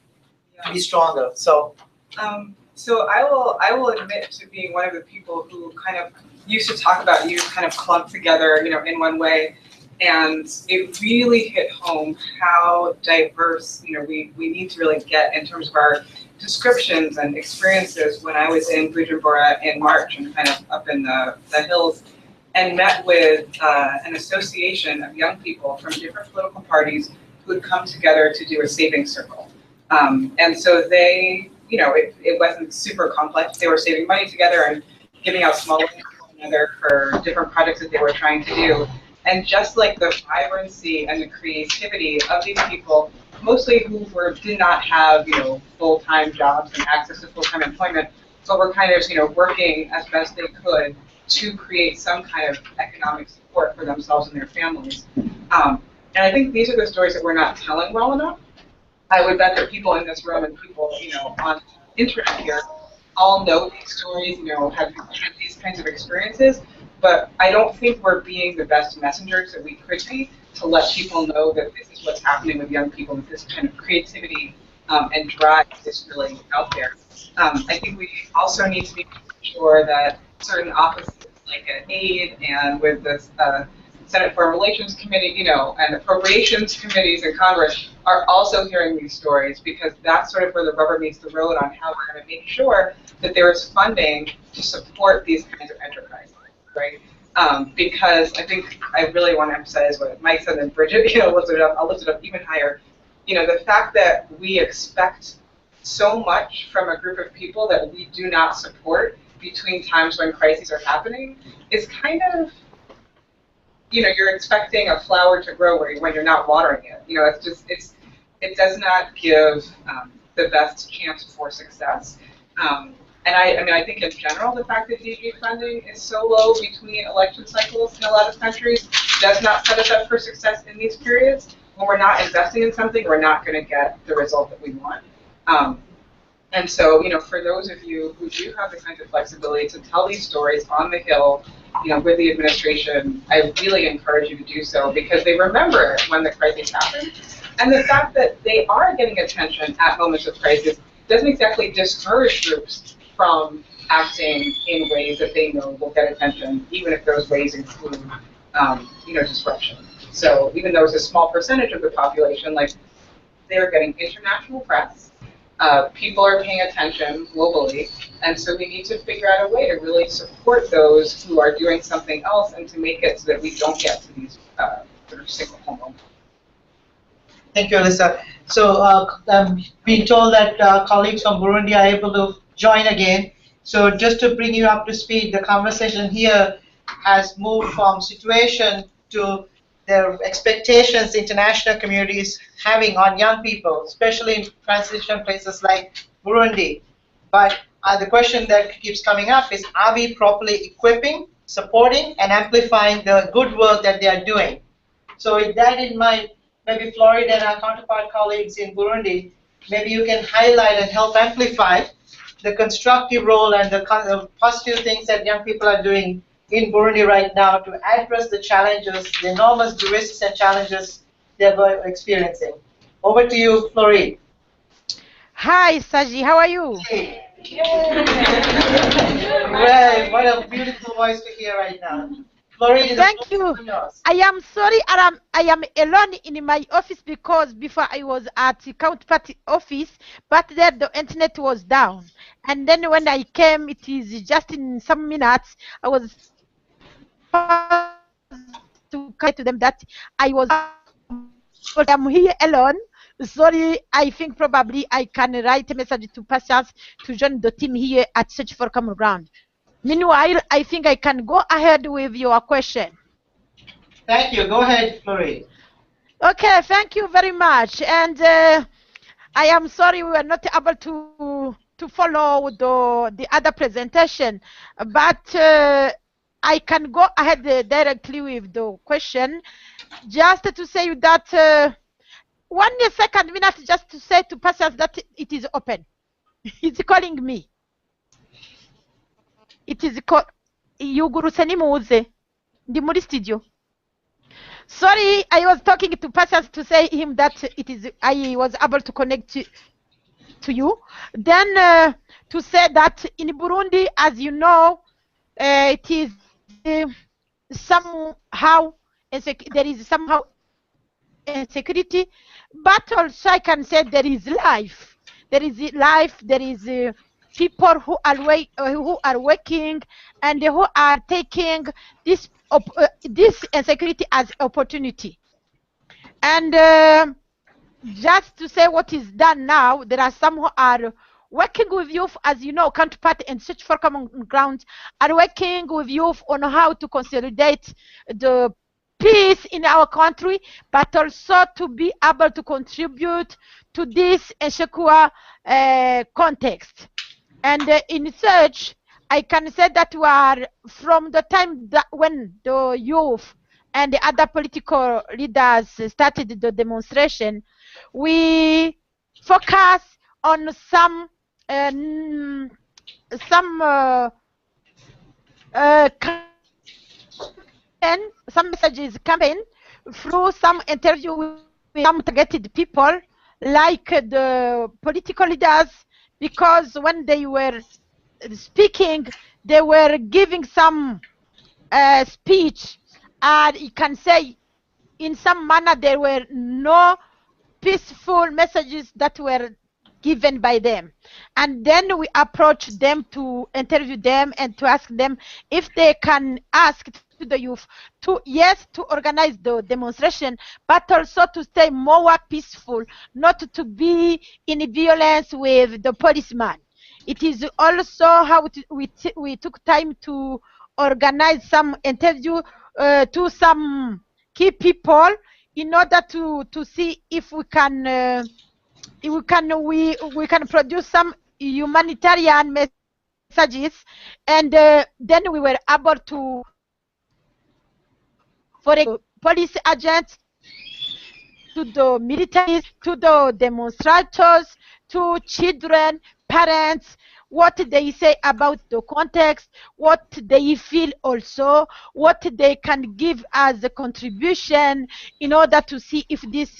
to be stronger? So I will admit to being one of the people who kind of used to talk about youth kind of clumped together, in one way. And it really hit home how diverse, we need to really get in terms of our descriptions and experiences. When I was in Bujumbura in March and kind of up in the hills and met with an association of young people from different political parties who had come together to do a saving circle. And so they, it wasn't super complex. They were saving money together and giving out small loans to one another for different projects that they were trying to do. And just like the vibrancy and the creativity of these people, mostly who did not have, full-time jobs and access to full-time employment, but were kind of, working as best they could to create some kind of economic support for themselves and their families. And I think these are the stories that we're not telling well enough. I would bet that people in this room and people, on the internet here all know these stories, have these kinds of experiences. But I don't think we're being the best messengers that we could be to let people know that this is what's happening with young people, that this kind of creativity and drive is really out there. I think we also need to be sure that certain offices like at AID and with this Senate Foreign Relations Committee, and appropriations committees in Congress are also hearing these stories, because that's sort of where the rubber meets the road on how we're going to make sure that there is funding to support these kinds of enterprises. Right? Because I think I really want to emphasize what Mike said and Bridget, I'll lift it up even higher. The fact that we expect so much from a group of people that we do not support between times when crises are happening is kind of, you're expecting a flower to grow when you're not watering it. It does not give the best chance for success. And I think in general, the fact that DG funding is so low between election cycles in a lot of countries does not set us up for success in these periods. When we're not investing in something, we're not going to get the result that we want. And so, for those of you who do have the kinds of flexibility to tell these stories on the Hill, with the administration, I really encourage you to do so, because they remember it when the crisis happens. And the fact that they are getting attention at moments of crisis doesn't exactly discourage groups from acting in ways that they know will get attention, even if those ways include, disruption. So even though it's a small percentage of the population, they're getting international press, people are paying attention globally, and so we need to figure out a way to really support those who are doing something else and to make it so that we don't get to these sort of cyclical moments. thank you, Alyssa. So I'm being told that colleagues from Burundi are able to join again. So just to bring you up to speed, the conversation here has moved from situation to the expectations the international community is having on young people, especially in transition places like Burundi. But the question that keeps coming up is, are we properly equipping, supporting, and amplifying the good work that they are doing? So with that in mind, maybe Florida and our counterpart colleagues in Burundi, maybe you can highlight and help amplify the constructive role and the positive things that young people are doing in Burundi right now to address the challenges, the enormous risks and challenges they're experiencing. Over to you, Floride. Hi, Saji. How are you? Well, what a beautiful voice to hear right now. Florida, Thank you. I am sorry, I am alone in my office because before I was at the Counterpart office, but there the internet was down. And then when I came, it is just in some minutes, I was to say to them that I was but I'm here alone. Sorry, I think probably I can write a message to patients to join the team here at Search for Common Ground. Meanwhile, I think I can go ahead with your question. Thank you. Go ahead, Florida. Okay, thank you very much. And I am sorry we were not able to follow the other presentation, but I can go ahead directly with the question. Just to say that 1 second minute, just to say to patients that it is open. It's calling me. It is yugurutse nimuze. Ndi muri studio. Sorry, I was talking to patients to say him that it is I was able to connect to you. Then to say that in Burundi, as you know, it is somehow there is somehow insecurity, but also I can say there is life. There is life. There is people who are working and who are taking this insecurity as opportunity. And just to say what is done now, there are some who are working with youth, as you know, Counterpart and Search for Common Ground are working with youth on how to consolidate the peace in our country, but also to be able to contribute to this insecure context. And in such, I can say that we are from the time that when the youth and the other political leaders started the demonstration, we focus on some messages campaign through some interview with some targeted people like the political leaders, because when they were speaking, they were giving some speech, and you can say in some manner there were no peaceful messages that were given by them. And then we approached them to interview them and to ask them if they can ask to the youth to, yes, to organize the demonstration, but also to stay more peaceful, not to be in violence with the policeman. It is also how we took time to organize some interview to some key people in order to see if we can we can produce some humanitarian messages, and then we were able to, for a police agents, to the militaries, to the demonstrators, to children, parents, what they say about the context, what they feel also, what they can give as a contribution in order to see if this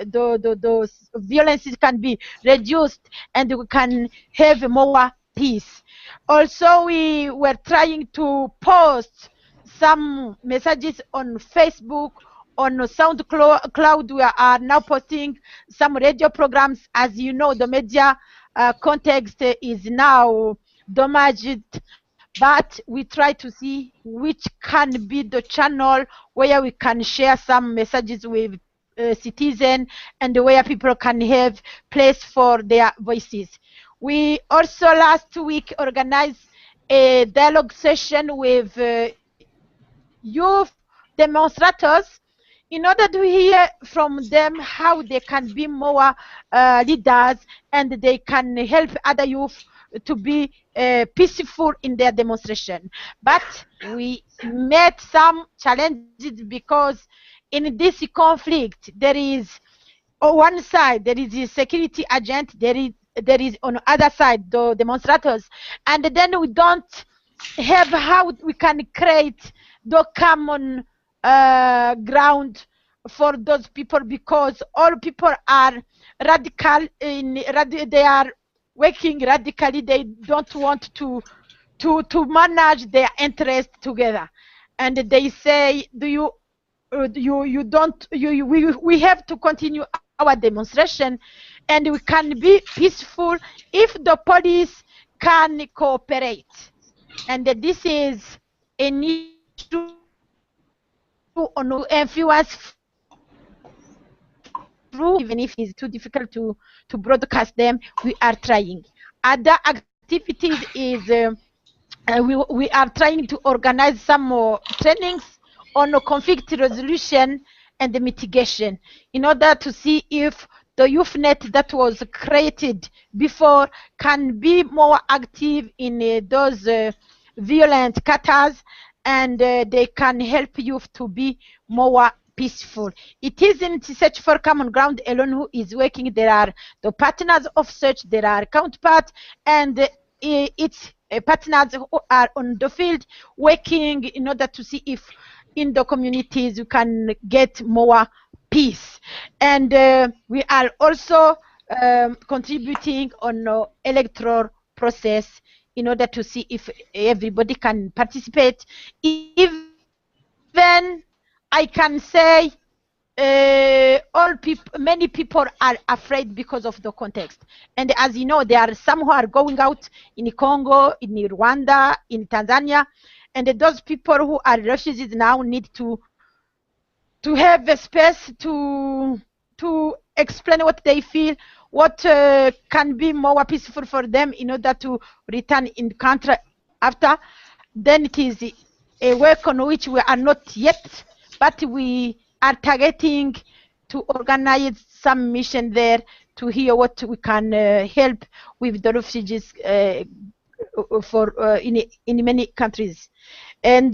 those violences can be reduced and we can have more peace. Also, we were trying to post some messages on Facebook, on SoundCloud. We are now posting some radio programs. As you know, the media context is now damaged, but we try to see which can be the channel where we can share some messages with citizens and where people can have place for their voices. We also last week organized a dialogue session with youth demonstrators in order to hear from them how they can be more leaders and they can help other youth to be peaceful in their demonstration. But we met some challenges because in this conflict there is on one side there is a security agent, there is on the other side the demonstrators, and then we don't have how we can create the common ground for those people, because all people are radical they are working radically. They don't want to manage their interest together, and they say, do you you don't we have to continue our demonstration, and we can be peaceful if the police can cooperate. And this is an issue on influence through, even if it's too difficult to broadcast them. We are trying. Other activities is we are trying to organize some more trainings on conflict resolution and the mitigation, in order to see if the youth net that was created before can be more active in those violent katas, and they can help youth to be more peaceful. It isn't Search for Common Ground alone who is working. There are the partners of Search, there are Counterpart, and its partners who are on the field working in order to see if in the communities you can get more peace. And we are also contributing on the electoral process in order to see if everybody can participate. Even I can say many people are afraid because of the context. And as you know, there are some who are going out in Congo, in Rwanda, in Tanzania, and those people who are refugees now need to have a space to explain what they feel, what can be more peaceful for them in order to return in the country after. Then it is a work on which we are not yet, but we are targeting to organize some mission there to hear what we can help with the refugees in many countries. And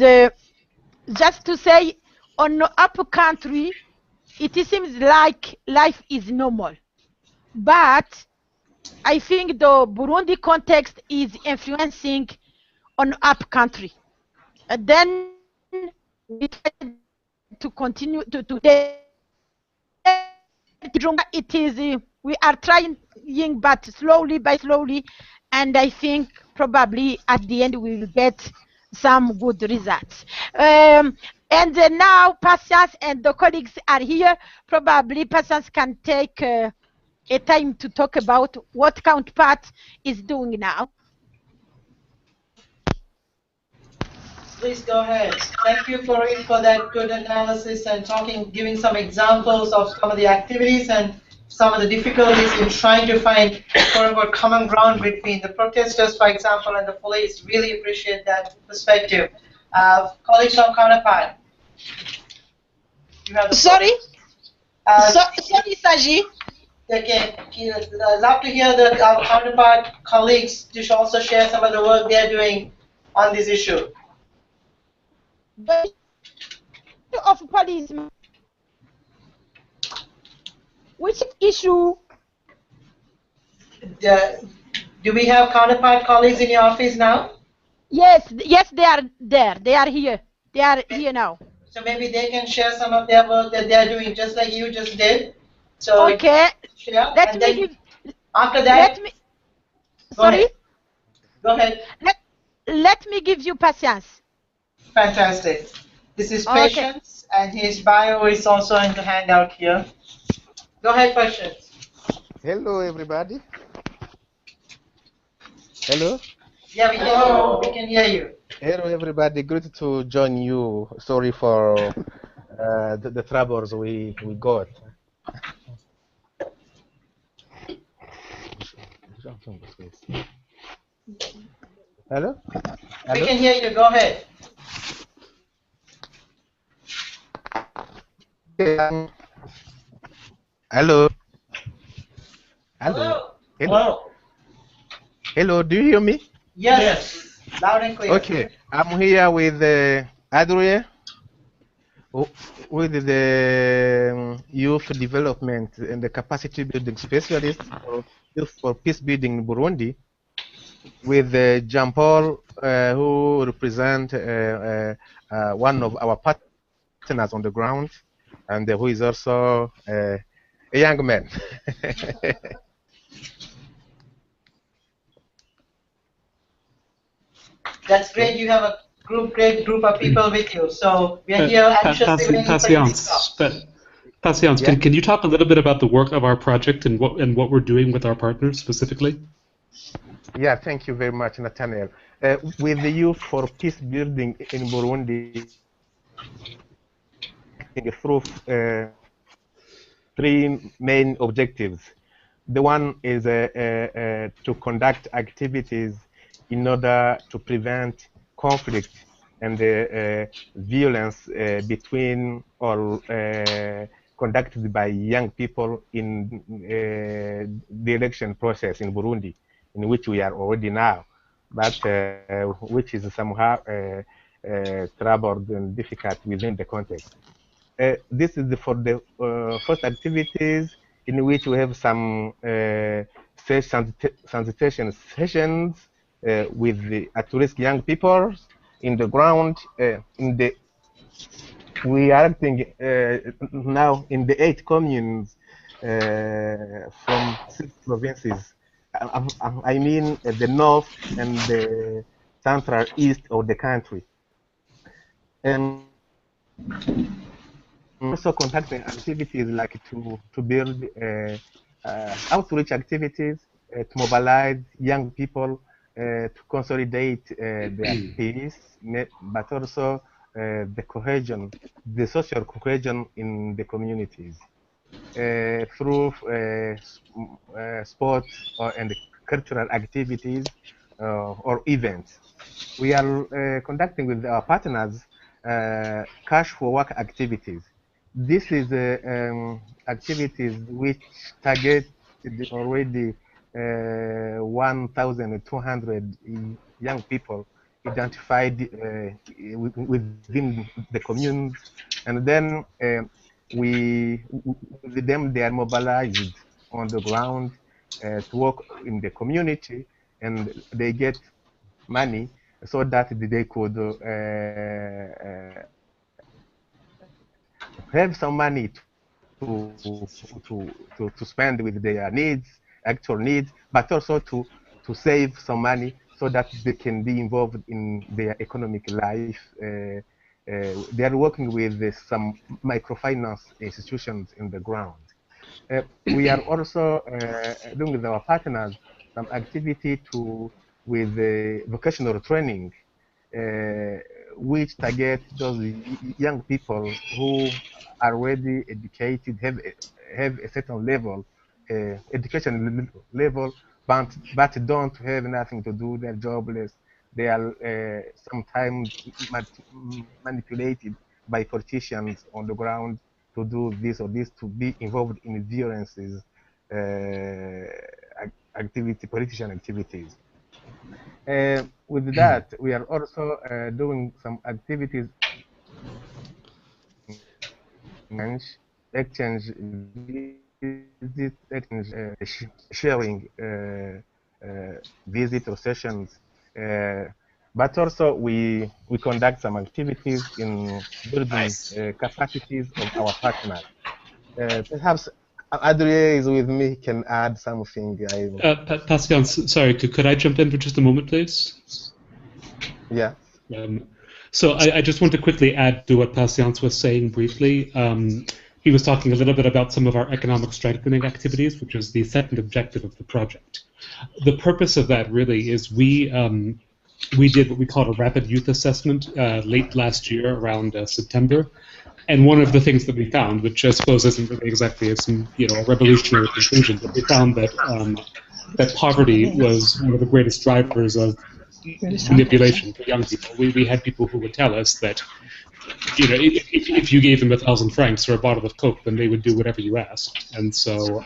just to say, on the upper country, it seems like life is normal, but I think the Burundi context is influencing on up country. And then we try to continue to it is we are trying, but slowly by slowly, and I think probably at the end we will get some good results. And now Patience and the colleagues are here. Probably Patience can take a time to talk about what Counterpart is doing now. Please go ahead. Thank you, Florine, for that good analysis and giving some examples of some of the activities and some of the difficulties in trying to find quote-unquote common ground between the protesters, for example, and the police. Really appreciate that perspective. Colleagues from Counterpart. You have the sorry, Saji. Okay, I'd love to hear our Counterpart colleagues to also share some of the work they're doing on this issue. Of police, which issue? Do we have Counterpart colleagues in your office now? Yes, they are there. They are here. They are here now. So maybe they can share some of their work that they are doing, just like you just did. So okay. Share, let me give. After that. Let me. Sorry. Go ahead. Let me give you Patience. Fantastic. This is Patience, and his bio is also in the handout here. Go ahead, Patience. Hello, everybody. Hello? Yeah, we can hear you. Hello, everybody. Good to join you. Sorry for the troubles we got. Hello? We can hear you. Go ahead. Hello. Hello. Hello. Hello. Do you hear me? Yes. Loud and clear. Okay. I'm here with Adrien, with the youth development and the capacity building specialist for youth for peace building in Burundi, with Jean Paul, who represent one of our partners on the ground, and who is also a young man. That's great. You have a great group of people with you. So we are here anxiously waiting for you to stop. Patience, can you talk a little bit about the work of our project and what we're doing with our partners specifically? Yeah, thank you very much, Nathaniel. With the Youth for Peace Building in Burundi, through three main objectives. The one is to conduct activities in order to prevent conflict and violence between or conducted by young people in the election process in Burundi, in which we are already now, but which is somehow troubled and difficult within the context. This is for the first activities in which we have some sensitization sessions with the at-risk young people in the ground. We are acting now in the 8 communes from 6 provinces. I mean the north and the central east of the country. And also conducting activities like to build outreach activities, to mobilize young people, to consolidate their peace, but also the cohesion, the social cohesion in the communities through sports and cultural activities or events. We are conducting with our partners cash for work activities. This is activities which target already 1,200 young people identified within the communes, and then with them they are mobilized on the ground to work in the community, and they get money so that they could have some money to spend with their needs, actual needs, but also to save some money so that they can be involved in their economic life. They are working with some microfinance institutions in the ground. We are also doing with our partners some activity with vocational training, which target those young people who are already educated, have a certain level, education level, but don't have nothing to do. They're jobless. They are sometimes manipulated by politicians on the ground to do this or this, to be involved in violences, politician activities. With that, we are also doing some activities, exchange visit, sharing visit or sessions, but also we conduct some activities in building capacities of our partners. Perhaps Adrien is with me, can add something. Pascal, sorry, could I jump in for just a moment, please? Yeah. So I just want to quickly add to what Patience was saying briefly. He was talking a little bit about some of our economic strengthening activities, which is the second objective of the project. The purpose of that really is we did what we called a rapid youth assessment late last year, around September. And one of the things that we found, which I suppose isn't really exactly a revolutionary conclusion, but we found that that poverty was one of the greatest drivers of manipulation for young people. We had people who would tell us that, if you gave them 1,000 francs or a bottle of Coke, then they would do whatever you asked. And so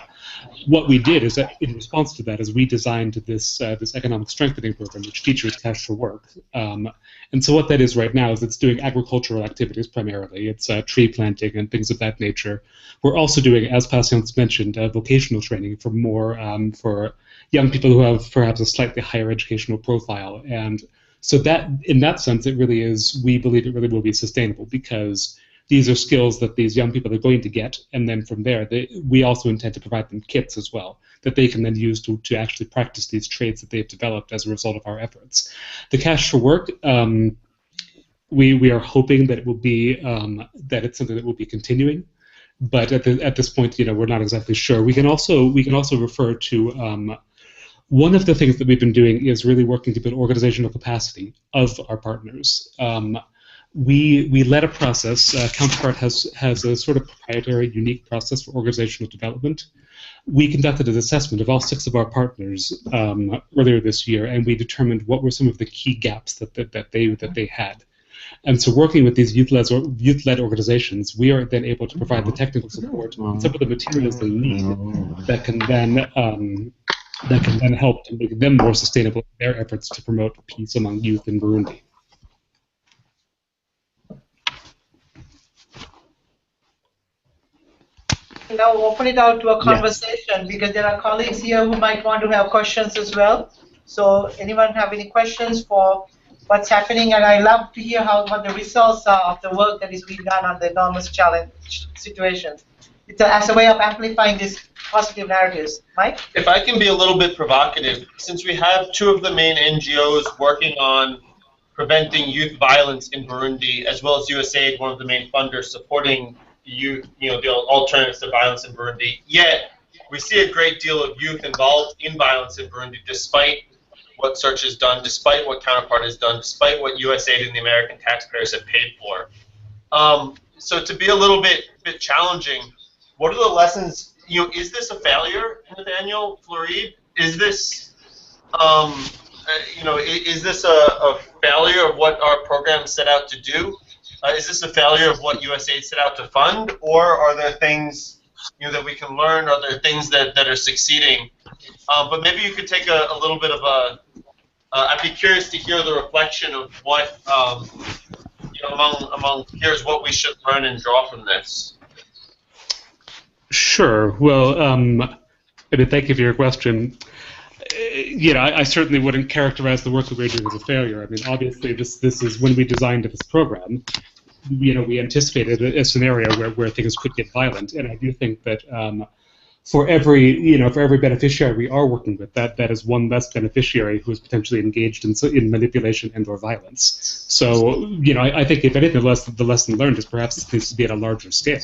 what we did is that in response to that is we designed this economic strengthening program, which features cash for work. And so what that is right now is it's doing agricultural activities primarily. It's tree planting and things of that nature. We're also doing, as Patience mentioned, vocational training for for young people who have perhaps a slightly higher educational profile. And so that, in that sense, it really is, we believe it really will be sustainable, because these are skills that these young people are going to get, and then from there, we also intend to provide them kits as well that they can then use to actually practice these traits that they've developed as a result of our efforts. The Cash for Work, we are hoping that it will be that it's something that will be continuing, but at this point, we're not exactly sure. We can also refer to one of the things that we've been doing is really working to build organizational capacity of our partners. We led a process. Counterpart has a sort of proprietary, unique process for organizational development. We conducted an assessment of all 6 of our partners earlier this year, and we determined what were some of the key gaps that they had. And so, working with these youth-led organizations, we are then able to provide the technical support and some of the materials they need that can then help to make them more sustainable in their efforts to promote peace among youth in Burundi. Now open it out to a conversation because there are colleagues here who might want to have questions as well. So anyone have any questions for what's happening? And I love to hear what the results are of the work that is being done on the enormous challenge situations. It's as a way of amplifying these positive narratives. Mike? If I can be a little bit provocative, since we have 2 of the main NGOs working on preventing youth violence in Burundi, as well as USAID, one of the main funders supporting youth, the alternatives to violence in Burundi. Yet, we see a great deal of youth involved in violence in Burundi, despite what Search has done, despite what Counterpart has done, despite what USAID and the American taxpayers have paid for. So to be a little bit challenging, what are the lessons? Is this a failure, Nathaniel, Floride? Is this, is this a failure of what our program set out to do? Is this a failure of what USAID set out to fund, or are there things that we can learn? Are there things that are succeeding? But maybe you could take a little bit of a. I'd be curious to hear the reflection of what among peers what we should learn and draw from this. Sure. Well, thank you for your question. I certainly wouldn't characterize the work that we're doing as a failure. I mean, obviously, this is when we designed this program. We anticipated a scenario where things could get violent, and I do think that for every beneficiary we are working with, that is one less beneficiary who is potentially engaged in manipulation and/or violence. So, I think if anything, the lesson learned is perhaps this needs to be at a larger scale.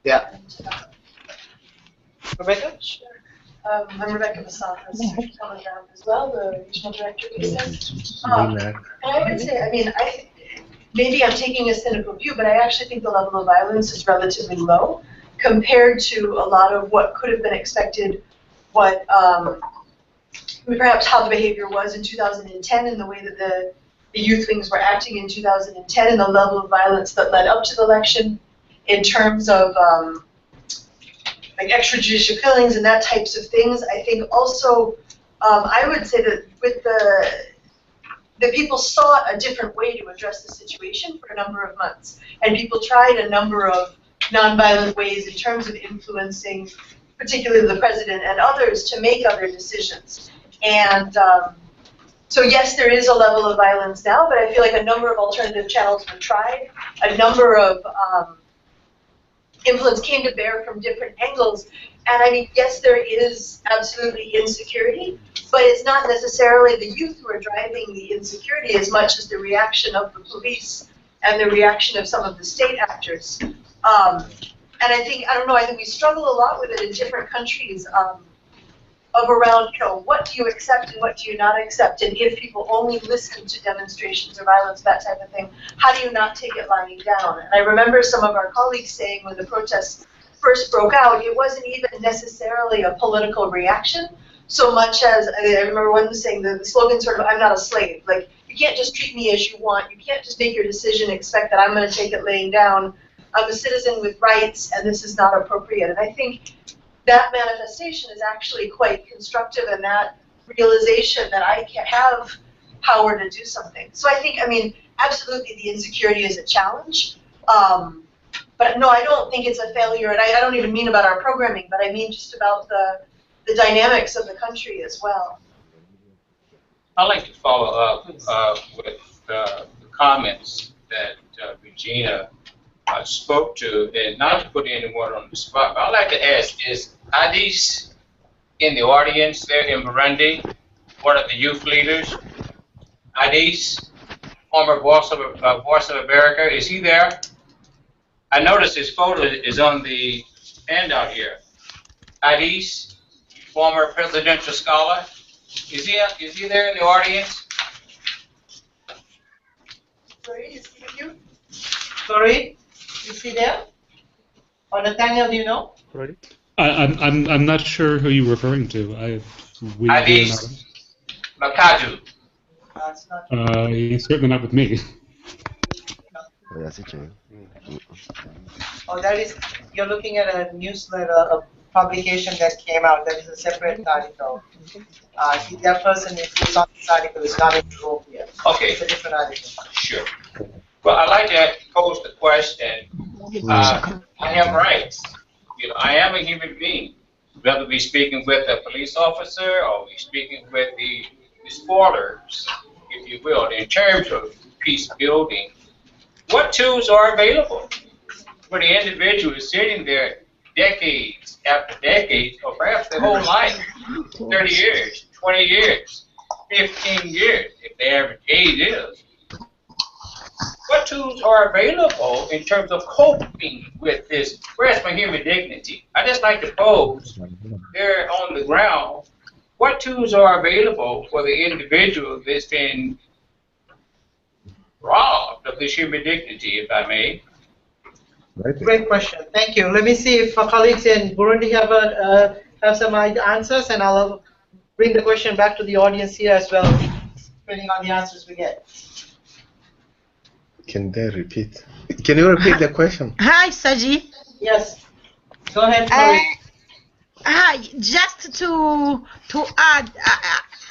Yeah. Rebecca? Sure. I'm Rebecca Masafas, coming down as well, the regional director of ESA. And I would say, maybe I'm taking a cynical view, but I actually think the level of violence is relatively low compared to a lot of what could have been expected, perhaps how the behavior was in 2010 and the way that the youth wings were acting in 2010 and the level of violence that led up to the election in terms of extrajudicial killings and that types of things. I think also, I would say that with the people sought a different way to address the situation for a number of months, and people tried a number of nonviolent ways in terms of influencing, particularly the president and others, to make other decisions. And so yes, there is a level of violence now, but I feel like a number of alternative channels were tried, a number of influence came to bear from different angles. And I mean, yes, there is absolutely insecurity, but it's not necessarily the youth who are driving the insecurity as much as the reaction of the police and the reaction of some of the state actors. And I think we struggle a lot with it in different countries of around, what do you accept and what do you not accept? And if people only listen to demonstrations or violence, that type of thing, how do you not take it lying down? And I remember some of our colleagues saying when the protests first broke out, it wasn't even necessarily a political reaction so much as, I remember one was saying the slogan sort of, I'm not a slave. Like, you can't just treat me as you want. You can't just make your decision, expect that I'm going to take it laying down. I'm a citizen with rights, and this is not appropriate. And I think that manifestation is actually quite constructive, and that realization that I can have power to do something. So I think, absolutely the insecurity is a challenge. But no, I don't think it's a failure, and I don't even mean about our programming, but I mean just about the dynamics of the country as well. I'd like to follow up with the comments that Regina spoke to, and not to put anyone on the spot, but I'd like to ask, are these in the audience there in Burundi, one of the youth leaders? Are these former Voice of America? Is he there? I noticed his photo is on the handout here. Are these former presidential scholar? Is he there in the audience? Sorry, is he with you? Sorry, is he there? Or Nathaniel, do you know? I'm not sure who you're referring to. Adis Makaju. He's certainly not with me. Oh, that is, you're looking at a newsletter, a publication that came out. That is a separate article. That person who's on this article is not in the room yet. Okay. It's a different article. Sure. Well, I'd like to pose the question. I have rights. You know, I am a human being. Whether we're speaking with a police officer or we're speaking with the spoilers, if you will, in terms of peace building, what tools are available for the individual is sitting there decades after decades, or perhaps their whole life, 30 years, 20 years, 15 years, if the average age is. What tools are available in terms of coping with this? Where's my human dignity? I just like to pose there on the ground. What tools are available for the individual that's been robbed of this human dignity, if I may? Great question. Thank you. Let me see if our colleagues in Burundi have some answers, and I'll bring the question back to the audience here as well, depending on the answers we get. Can they repeat? Can you repeat the question? Hi, Saji. Yes. Go ahead, Marie. Hi. Just to add,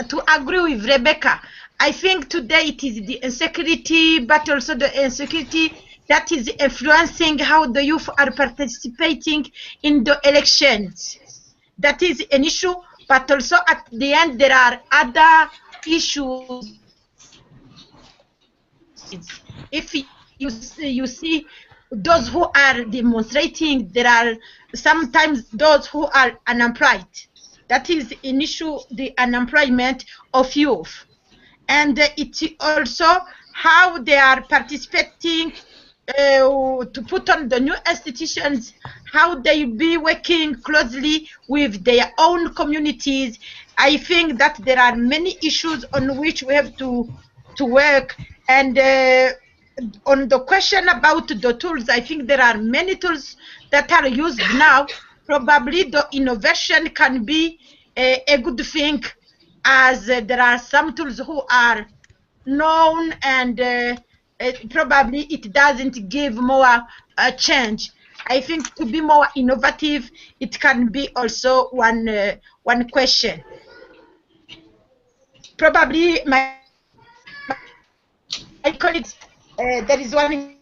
to agree with Rebecca, I think today it is the insecurity, but also the insecurity that is influencing how the youth are participating in the elections. That is an issue, but also at the end there are other issues. If you see those who are demonstrating, there are sometimes those who are unemployed. That is an issue, the unemployment of youth. And it's also how they are participating to put on the new institutions, how they be working closely with their own communities. I think that there are many issues on which we have to work. And on the question about the tools, I think there are many tools that are used now. Probably the innovation can be a good thing, as there are some tools who are known and probably it doesn't give more change. I think to be more innovative, it can be also one question. Probably my colleagues, there is one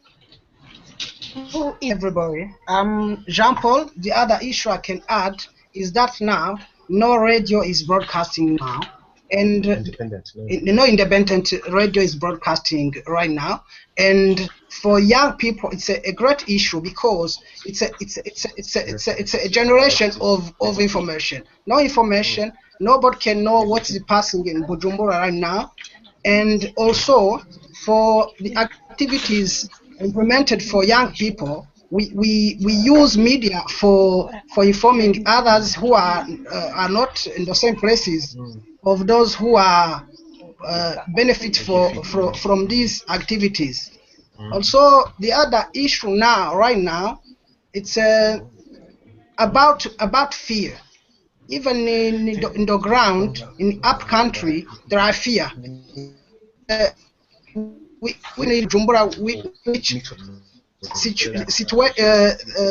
who is everybody. Jean-Paul, the other issue I can add is that now no radio is broadcasting now, and no independent radio is broadcasting right now. And for young people, it's a great issue because it's a generation of information. No information, nobody can know what is passing in Bujumbura right now. And also for the activities implemented for young people, we use media for informing others who are not in the same places of those who are benefit from these activities. Also, the other issue right now, it's about fear. Even in the ground, in up country, there are fear. We in Jumbura, which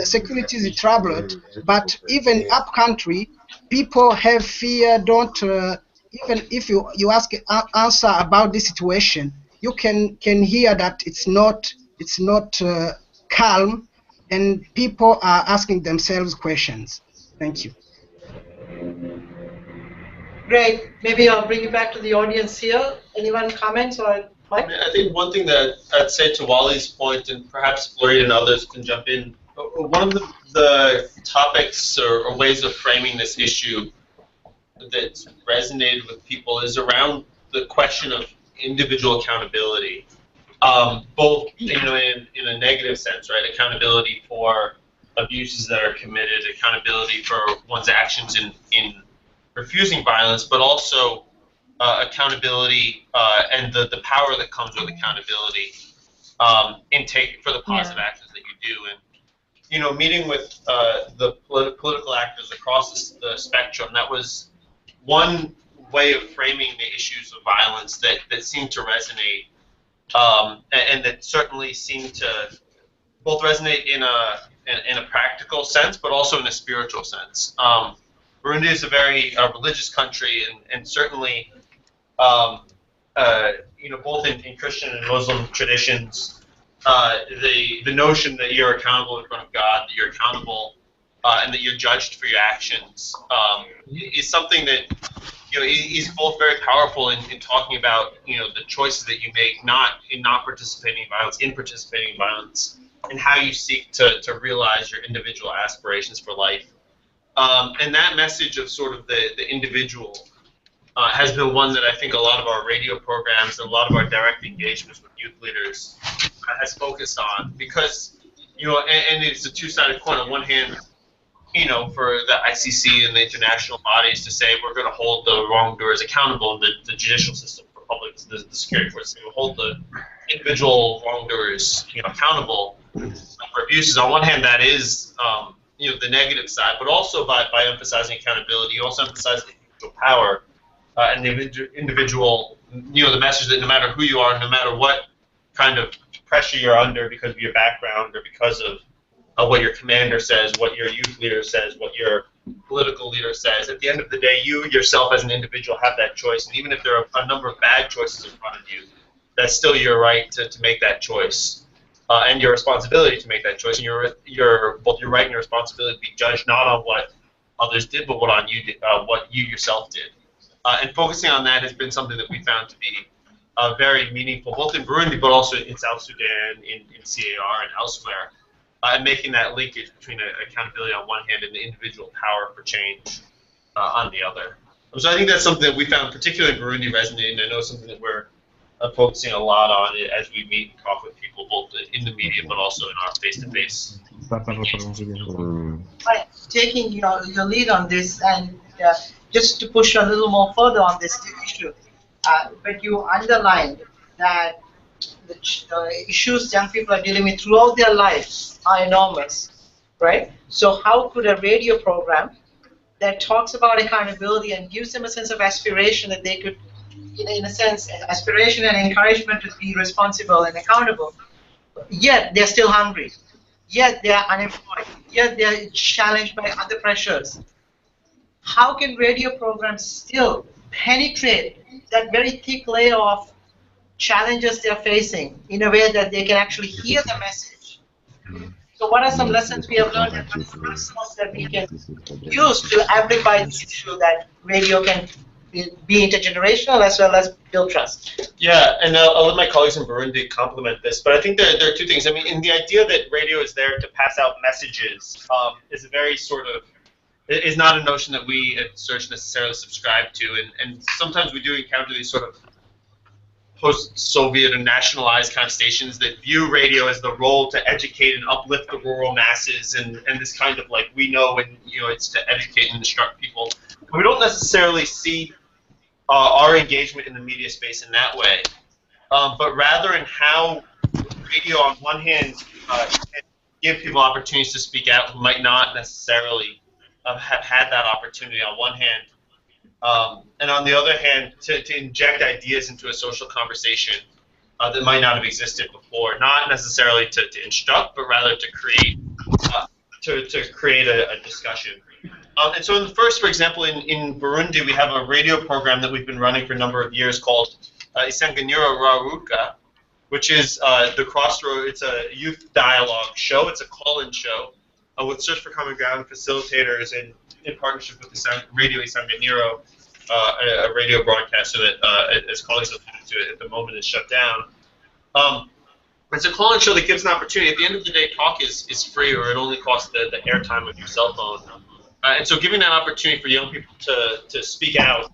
security is troubled, but even up country, people have fear. Don't even if you ask answer about this situation, you can hear that it's not calm, and people are asking themselves questions. Thank you. Great. Maybe I'll bring you back to the audience here. Anyone comments or Mike? I think one thing that I'd say to Wally's point, and perhaps Floyd and others can jump in, one of the topics or ways of framing this issue that's resonated with people is around the question of individual accountability, both in a negative sense, right? Accountability for abuses that are committed, accountability for one's actions in refusing violence, but also accountability and the power that comes with accountability in taking for the positive actions that you do. And meeting with the political actors across the spectrum, that was one way of framing the issues of violence that seemed to resonate, and that certainly seemed to both resonate in a practical sense, but also in a spiritual sense. Burundi is a very religious country, and certainly, both in Christian and Muslim traditions, the notion that you're accountable in front of God, that you're accountable, and that you're judged for your actions, is something that is both very powerful in talking about the choices that you make, not participating in violence, in participating in violence, and how you seek to realize your individual aspirations for life. And that message of sort of the individual has been one that I think a lot of our radio programs and a lot of our direct engagements with youth leaders has focused on, because and it's a two-sided coin. On one hand, for the ICC and the international bodies to say we're going to hold the wrongdoers accountable, and the judicial system for public, the security forces, will hold the individual wrongdoers accountable for abuses. On one hand, that is the negative side, but also by emphasizing accountability, you also emphasize the individual power and the individual, the message that no matter who you are, no matter what kind of pressure you're under because of your background or because of what your commander says, what your youth leader says, what your political leader says, at the end of the day, you yourself as an individual have that choice. And even if there are a number of bad choices in front of you, that's still your right to make that choice. And your responsibility to make that choice, and your both your right and your responsibility to be judged not on what others did, but what you yourself did. And focusing on that has been something that we found to be very meaningful, both in Burundi, but also in South Sudan, in CAR, and elsewhere, and making that linkage between accountability on one hand and the individual power for change on the other. So I think that's something that we found, particularly in Burundi, resonating. I know something that we're focusing a lot on it as we meet and talk with people, both in the media but also in our face-to-face. Taking your lead on this, and just to push a little more further on this issue, but you underlined that the issues young people are dealing with throughout their lives are enormous, right? So how could a radio program that talks about accountability and gives them a sense of aspiration that they could, in a sense, aspiration and encouragement to be responsible and accountable, yet they're still hungry, yet they're unemployed, yet they're challenged by other pressures. How can radio programs still penetrate that very thick layer of challenges they're facing in a way that they can actually hear the message? So what are some lessons we have learned, and what are the principles that we can use to amplify this issue that radio can be intergenerational as well as build trust? Yeah, and I'll let my colleagues in Burundi complement this, but I think there are two things. I mean, in the idea that radio is there to pass out messages is a very sort of, is not a notion that we at Search necessarily subscribe to, and sometimes we do encounter these sort of post-Soviet and nationalized kind of stations that view radio as the role to educate and uplift the rural masses, and this kind of like, we know when it's to educate and instruct people. But we don't necessarily see our engagement in the media space in that way, but rather in how radio on one hand can give people opportunities to speak out who might not necessarily have had that opportunity on one hand, and on the other hand, to inject ideas into a social conversation that might not have existed before, not necessarily to instruct, but rather to create a discussion. And so in the first, for example, in Burundi, we have a radio program that we've been running for a number of years called Isanganiro Raruka, which is the Crossroad. It's a youth dialogue show. It's a call-in show with Search for Common Ground facilitators in partnership with Radio Isanganiro. a radio broadcaster that, as colleagues alluded to, at the moment is shut down. It's a call-in show that gives an opportunity. At the end of the day, talk is free, or it only costs the airtime of your cell phone. And so giving that opportunity for young people to speak out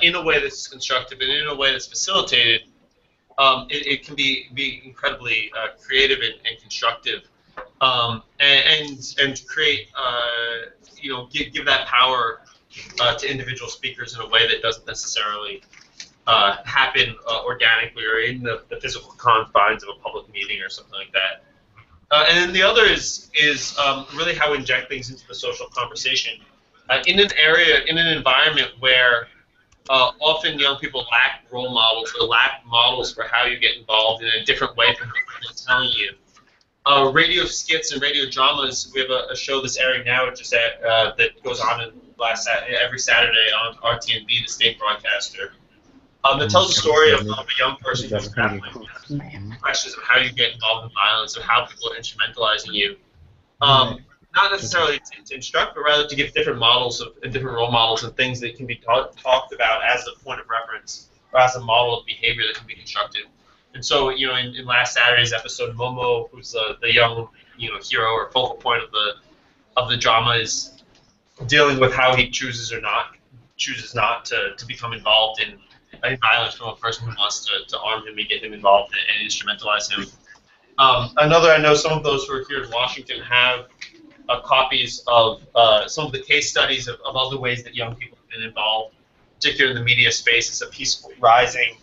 in a way that's constructive and in a way that's facilitated, it can be incredibly creative and constructive, and create, give that power to individual speakers in a way that doesn't necessarily happen organically or in the physical confines of a public meeting or something like that. And then the other is really how we inject things into the social conversation in an environment where often young people lack role models or lack models for how you get involved in a different way from what people are telling you. Radio skits and radio dramas. We have a show that's airing now, which is that goes on every Saturday on RTNB, the state broadcaster. That tells a story of a young person who's grappling with questions of how you get involved in violence, of how people are instrumentalizing you. Not necessarily to instruct, but rather to give different models and different role models and things that can be talked about as a point of reference or as a model of behavior that can be constructive. And so, in last Saturday's episode, Momo, who's the young, hero or focal point of the drama, is dealing with how he chooses not to become involved in violence from a person who wants to arm him and get him involved and instrumentalize him. I know some of those who are here in Washington have copies of some of the case studies of other ways that young people have been involved, particularly in the media space. It's a Peaceful Rising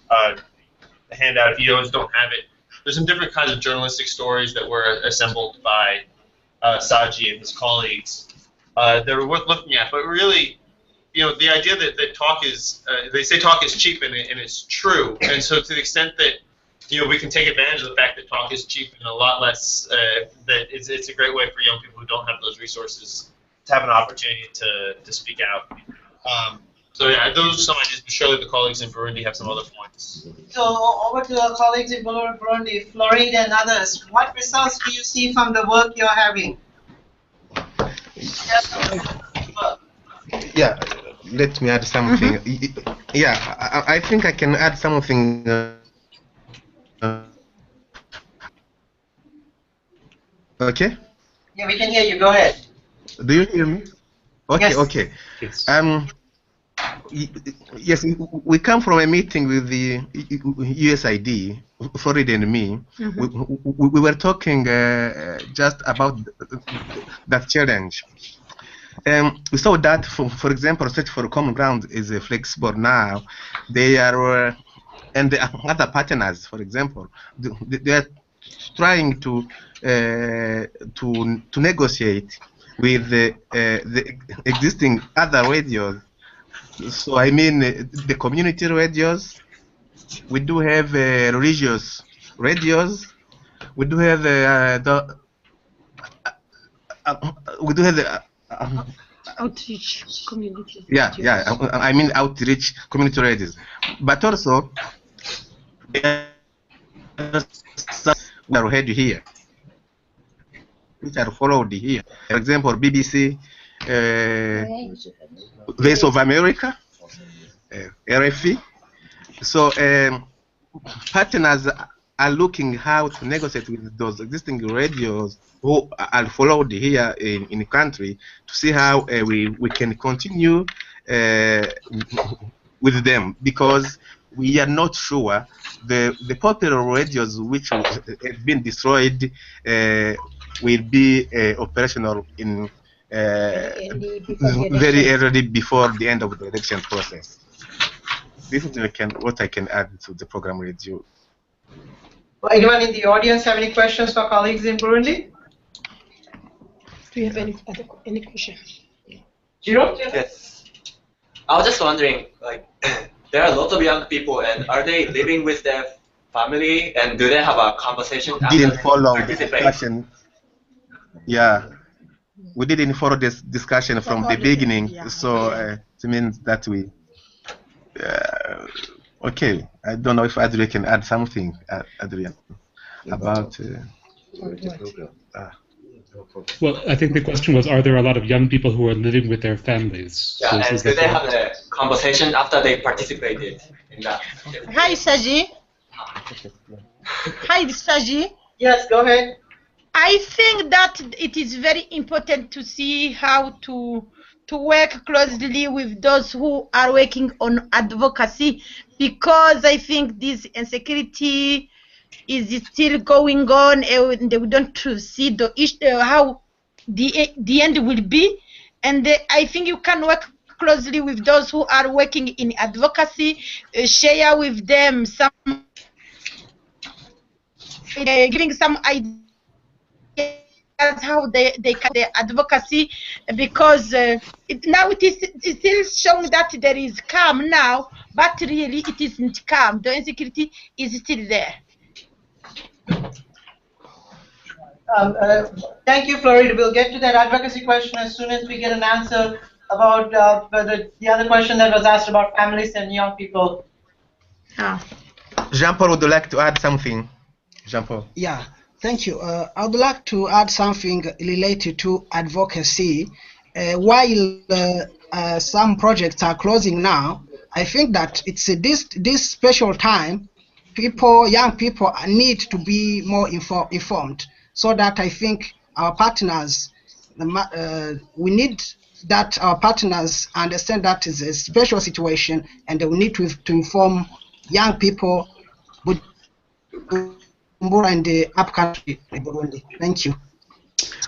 handout. If you guys don't have it, there's some different kinds of journalistic stories that were assembled by Saji and his colleagues that are worth looking at. But really, the idea that talk is, they say talk is cheap, and it's true. And so to the extent that we can take advantage of the fact that talk is cheap and a lot less, that it's a great way for young people who don't have those resources to have an opportunity to speak out. So yeah, those are some ideas, but surely the colleagues in Burundi have some other points. So over to our colleagues in Burundi, Florida and others. What results do you see from the work you're having? Yeah, let me add something. Yeah, I think I can add something. Okay? Yeah, we can hear you. Go ahead. Do you hear me? Okay, yes. Okay. Yes, we come from a meeting with the USID, Florida and me. We were talking just about that challenge. We saw that, for example, Search for Common Ground is flexible now. They are, and the other partners, for example, they are trying to negotiate with the existing other radios. So I mean the community radios. We do have religious radios. We do have the outreach community. Yeah, I mean outreach community radios, but also we are heard here, which are followed here. For example, BBC, Voice of America, RFE. So partners are looking how to negotiate with those existing radios who are followed here in the country to see how we can continue with them, because we are not sure the popular radios which have been destroyed will be operational in very early before the end of the election process. This is what I can add to the program radio. Well, anyone in the audience have any questions for colleagues in Burundi? Do you have any questions? Jiro? Yes. I was just wondering, like, there are a lot of young people, and are they living with their family, and do they have a conversation? Didn't follow the discussion. Yeah, we didn't follow this discussion from the beginning, so it means that we. Okay, I don't know if Adrian can add something, Adrian, about. Well, I think the question was, are there a lot of young people who are living with their families? Yeah, So and is do that they have correct? a conversation after they participated in that? Hi, Saji. Hi, Saji. Yes, go ahead. I think that it is very important to see how to work closely with those who are working on advocacy, because I think this insecurity is still going on, and we don't see the how the end will be. And I think you can work closely with those who are working in advocacy, share with them some giving some ideas how they can their advocacy, because now it is still showing that there is calm now, but really it isn't calm. The insecurity is still there. Thank you, Florida. We'll get to that advocacy question as soon as we get an answer about the other question that was asked about families and young people. Jean-Paul would like to add something. Jean-Paul. Yeah, thank you. I would like to add something related to advocacy. While some projects are closing now, I think that it's this special time, young people need to be more informed, so that I think our partners, we need that our partners understand that is a special situation, and we need to inform young people and the upcountry Burundi. Thank you.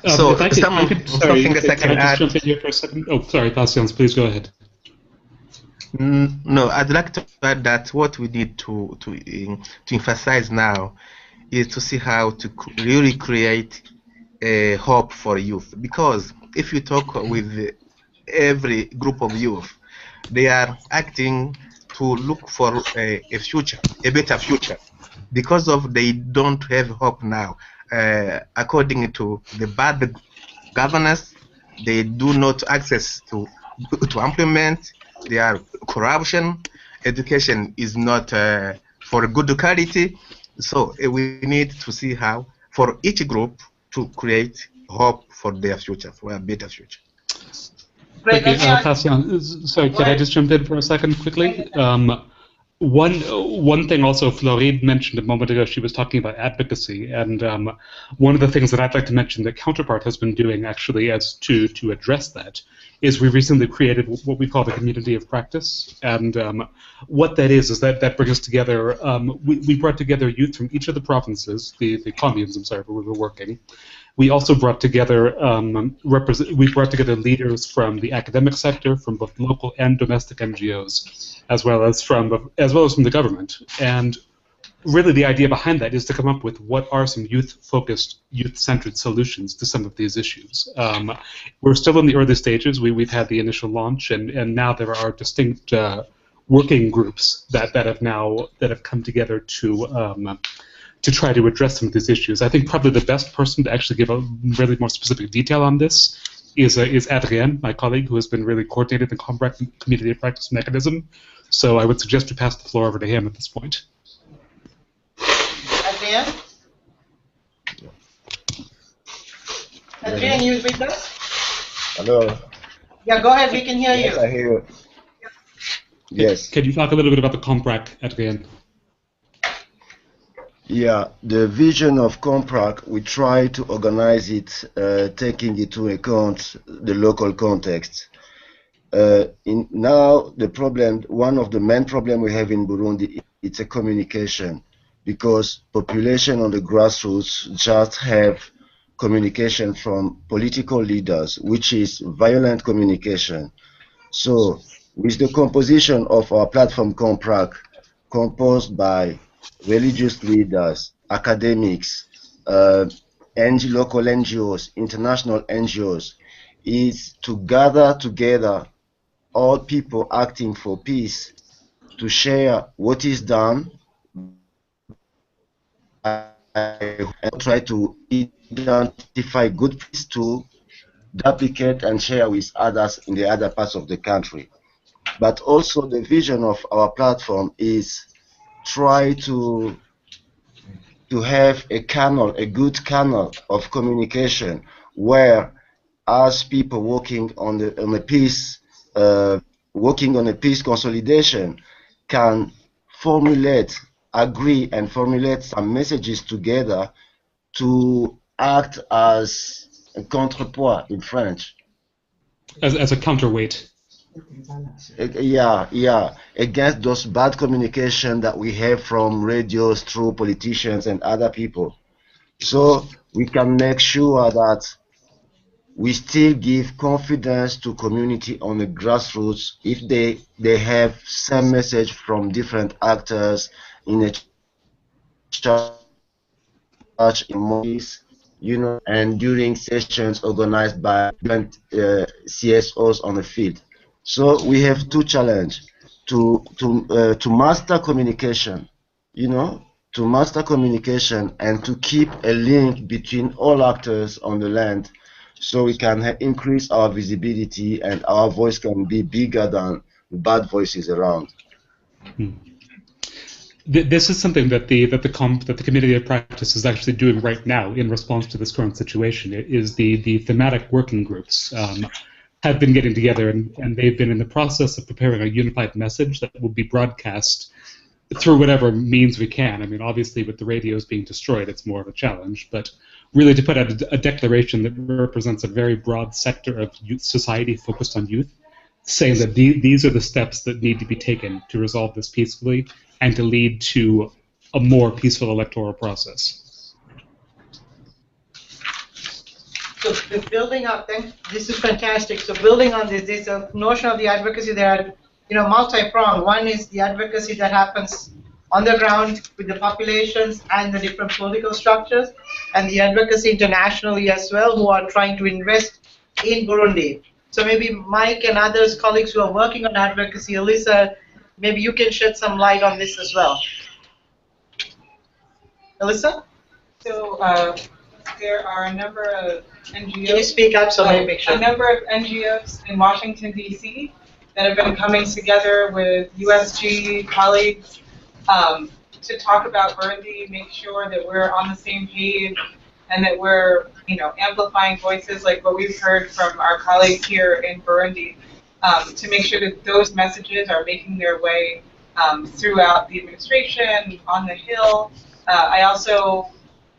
So if I could, sorry, can I just jump in here for a second? Oh, sorry, Patience, please go ahead. No, I'd like to add that what we need to emphasize now is to see how to really create a hope for youth. Because if you talk with every group of youth, they are acting to look for a future, a better future, because of they don't have hope now. According to the bad governance, they do not access to implement. There are corruption. Education is not for good quality. So we need to see how for each group to create hope for their future, for a better future. Great. Patience, sorry, can I just jump in for a second quickly? One thing also Floride mentioned a moment ago, she was talking about advocacy, and one of the things that I'd like to mention that Counterpart has been doing actually as to address that is we recently created what we call the community of practice, and what that is that brings together, we brought together youth from each of the provinces, the communes, I'm sorry, where we were working. We also brought together leaders from the academic sector, from both local and domestic NGOs, as well as from the government. And really, the idea behind that is to come up with what are some youth-focused, youth-centered solutions to some of these issues. We're still in the early stages. We've had the initial launch, and now there are distinct working groups that have come together to try to address some of these issues. I think probably the best person to actually give a really more specific detail on this is Adrienne, my colleague, who has been really coordinating the community of practice mechanism. So I would suggest we pass the floor over to him at this point. Adrienne? Adrienne, you with us? Hello. Yeah, go ahead, we can hear you. Yes, I hear you. Yes. Can you talk a little bit about the COMPRAC, Adrienne? Yeah, the vision of COMPRAC, we try to organize it taking into account the local context. Now the problem, one of the main problems we have in Burundi, it's a communication, because population on the grassroots just have communication from political leaders, which is violent communication. So with the composition of our platform COMPRAC, composed by religious leaders, academics, local NGOs, international NGOs, is to gather together all people acting for peace to share what is done and try to identify good practice to duplicate and share with others in the other parts of the country. But also the vision of our platform is try to have a good channel of communication where as people working on a peace consolidation can agree and formulate some messages together to act as a contrepoids in French. As a counterweight. Yeah, against those bad communication that we have from radios through politicians and other people. So we can make sure that we still give confidence to community on the grassroots if they have same message from different actors in a church, in mosques, and during sessions organized by different CSOs on the field. So we have two challenges: to master communication, to master communication and to keep a link between all actors on the land, so we can increase our visibility and our voice can be bigger than the bad voices around. This is something that the community of practice is actually doing right now in response to this current situation. It is the thematic working groups have been getting together and they've been in the process of preparing a unified message that will be broadcast through whatever means we can. I mean, obviously with the radios being destroyed, it's more of a challenge, but really to put out a declaration that represents a very broad sector of youth society focused on youth, saying that these are the steps that need to be taken to resolve this peacefully and to lead to a more peaceful electoral process. So building up, this is fantastic. So building on this, there's a notion of the advocacy that are, multi-pronged. One is the advocacy that happens on the ground with the populations and the different political structures, and the advocacy internationally as well, who are trying to invest in Burundi. So maybe Mike and others, colleagues who are working on advocacy, Alyssa, maybe you can shed some light on this as well. Alyssa? So there are a number of NGOs. Can you speak up so maybe make sure? A number of NGOs in Washington, D.C. that have been coming together with USG colleagues to talk about Burundi, make sure that we're on the same page and that we're, amplifying voices like what we've heard from our colleagues here in Burundi, to make sure that those messages are making their way throughout the administration, on the Hill.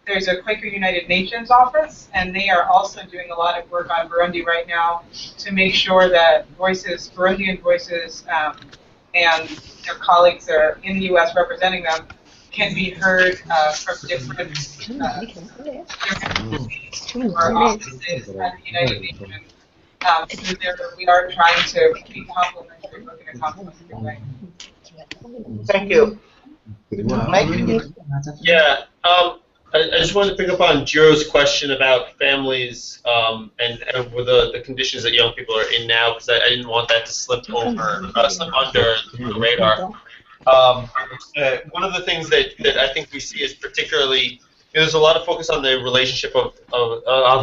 There's a Quaker United Nations office, and they are also doing a lot of work on Burundi right now to make sure that voices, Burundian voices, and their colleagues that are in the U.S. representing them can be heard from different offices at the United Nations. So we are trying to be complementary, look in a complementary way. Thank you. Mike? Yeah, I just wanted to pick up on Jiro's question about families and with the conditions that young people are in now, because I didn't want that to slip under the radar. One of the things that I think we see is particularly, there's a lot of focus on the relationship of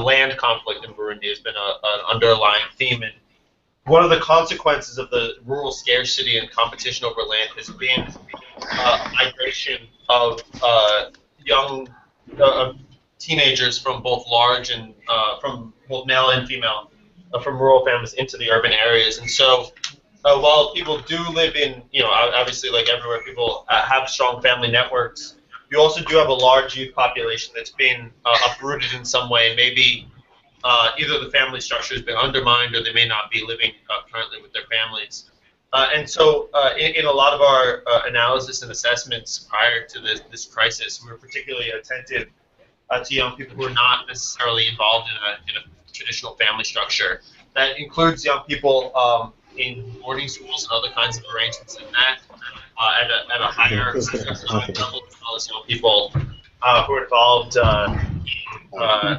land conflict in Burundi has been an underlying theme, and one of the consequences of the rural scarcity and competition over land has been migration of young teenagers from both from both male and female, from rural families into the urban areas. And so while people do live in, obviously like everywhere, people have strong family networks, you also do have a large youth population that's been uprooted in some way. Maybe either the family structure has been undermined or they may not be living currently with their families. And so in a lot of our analysis and assessments prior to this crisis, we were particularly attentive to young people who are not necessarily involved in a traditional family structure. That includes young people in boarding schools and other kinds of arrangements in that at a higher level, as well as young people who are involved in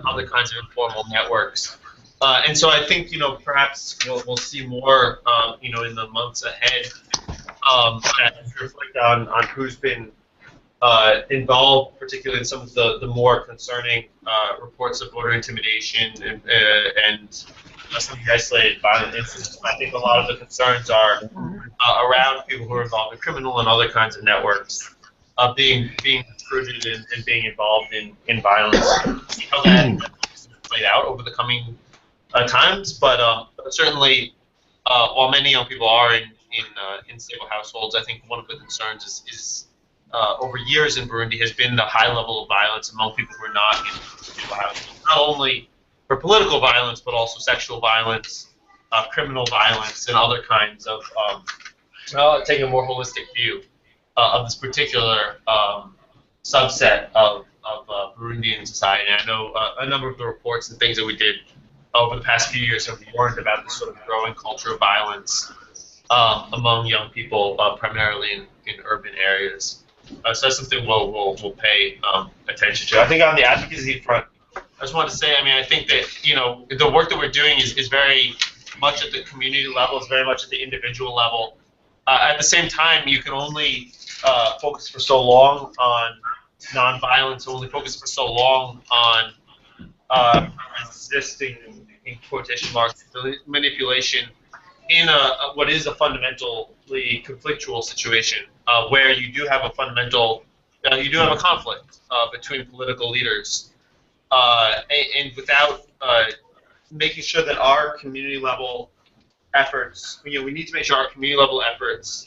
other kinds of informal networks. And so I think, perhaps we'll see more, in the months ahead as we reflect on who's been involved, particularly in some of the more concerning reports of voter intimidation and some of the isolated violent incidents. I think a lot of the concerns are around people who are involved in criminal and other kinds of networks, being recruited and being involved in violence. How that played out over the coming times. But certainly, while many young people are in stable households, I think one of the concerns is over years in Burundi has been the high level of violence among people who are not in stable households. Not only for political violence, but also sexual violence, criminal violence, and other kinds of taking a more holistic view of this particular subset of Burundian society. And I know a number of the reports and things that we did over the past few years have warned about this sort of growing culture of violence among young people, primarily in urban areas. So that's something we'll pay attention to. I think on the advocacy front, I just want to say, I mean, I think that, you know, the work that we're doing is very much at the community level, it's very much at the individual level. At the same time, you can only focus for so long on nonviolence, only focus for so long on resisting, in quotation marks, manipulation in what is a fundamentally conflictual situation where you do have a fundamental, you do have a conflict between political leaders. And without making sure that our community level efforts, you know, we need to make sure our community level efforts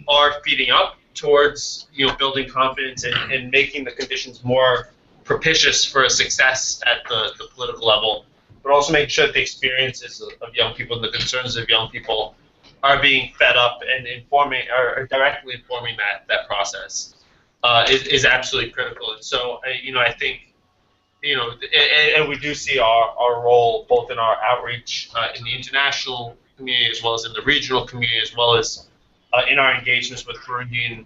are feeding up towards, you know, building confidence and making the conditions more propitious for a success at the political level, but also making sure that the experiences of young people and the concerns of young people are being fed up and informing or directly informing that process is absolutely critical. And so, you know, I think, you know, and we do see our role both in our outreach in the international community as well as in the regional community, as well as in our engagements with Burundian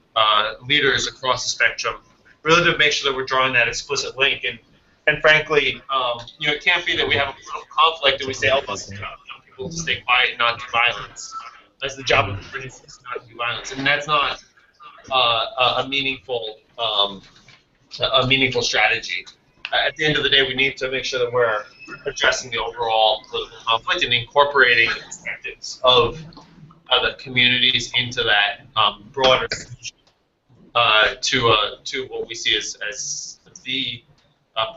leaders across the spectrum, really to make sure that we're drawing that explicit link. And frankly, you know, it can't be that we have a political conflict and we say, oh, let's young people to stay quiet and not do violence. That's the job of the British, is not to do violence. And that's not a meaningful strategy. At the end of the day, we need to make sure that we're addressing the overall political conflict and incorporating the perspectives of the communities into that broader solution to what we see as the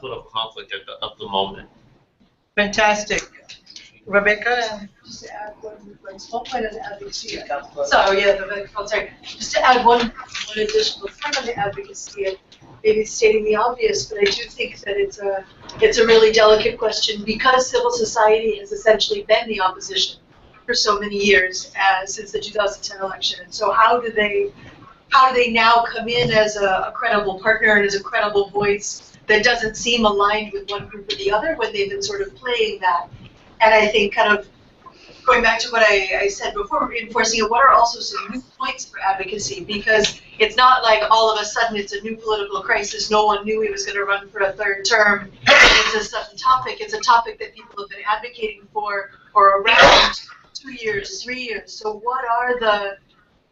political conflict of the moment. Fantastic. Rebecca? Just to add one small point on advocacy. Sorry, just to add one additional point on the advocacy, and maybe stating the obvious, but I do think that it's a really delicate question because civil society has essentially been the opposition for so many years since the 2010 election. And so how do they now come in as a credible partner and as a credible voice that doesn't seem aligned with one group or the other when they've been sort of playing that? And I think kind of going back to what I said before, reinforcing it, what are also some new points for advocacy? Because it's not like all of a sudden it's a new political crisis. No one knew he was going to run for a third term. It's a sudden topic. It's a topic that people have been advocating for around 2 years, 3 years. So what are the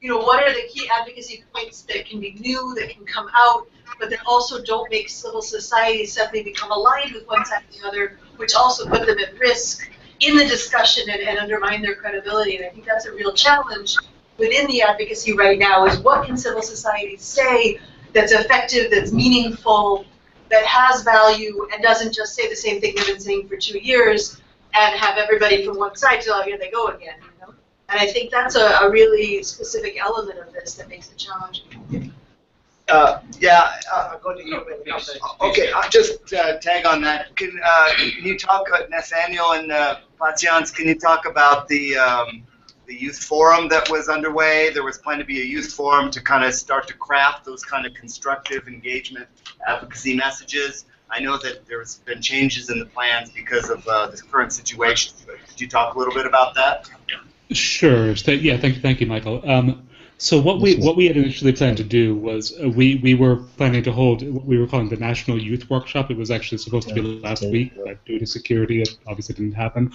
key advocacy points that can be new, that can come out, but that also don't make civil society suddenly become aligned with one side or the other, which also put them at risk in the discussion and undermine their credibility. And I think that's a real challenge within the advocacy right now, is what can civil society say that's effective, that's meaningful, that has value, and doesn't just say the same thing they've been saying for 2 years and have everybody from one side say, oh, here they go again. You know? And I think that's a really specific element of this that makes it challenging. I'll go to you. Okay, I'll just tag on that. Can you talk, Nathaniel and Patience, can you talk about the youth forum that was underway? There was planned to be a youth forum to kind of start to craft those kind of constructive engagement advocacy messages. I know that there's been changes in the plans because of the current situation. But could you talk a little bit about that? Sure. Yeah. Thank you, Michael. So what we had initially planned to do was we were planning to hold what we were calling the National Youth Workshop. It was actually supposed to be last week, but due to security, it obviously didn't happen.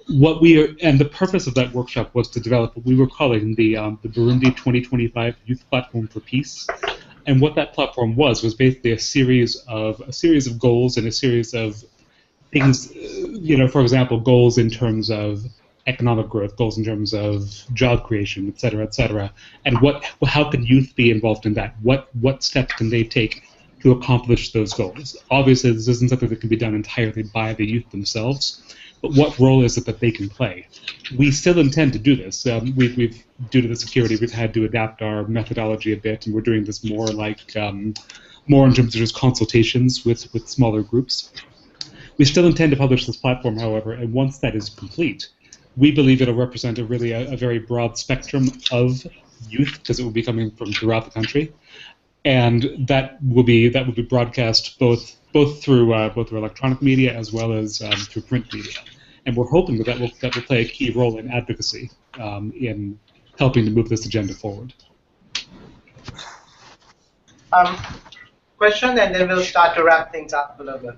And the purpose of that workshop was to develop what we were calling the Burundi 2025 Youth Platform for Peace. And what that platform was basically a series of goals and a series of things. For example, goals in terms of economic growth, goals in terms of job creation, et cetera, and how can youth be involved in that? What steps can they take to accomplish those goals. Obviously, this isn't something that can be done entirely by the youth themselves, but what role is it that they can play? We still intend to do this. We've due to the security, we've had to adapt our methodology a bit, and we're doing this more like more in terms of just consultations with smaller groups. We still intend to publish this platform, however, and once that is complete, we believe it'll represent a very broad spectrum of youth, because it will be coming from throughout the country, and that will be broadcast both through electronic media as well as through print media, and we're hoping that will play a key role in advocacy in helping to move this agenda forward. Question, and then we'll start to wrap things up a little bit.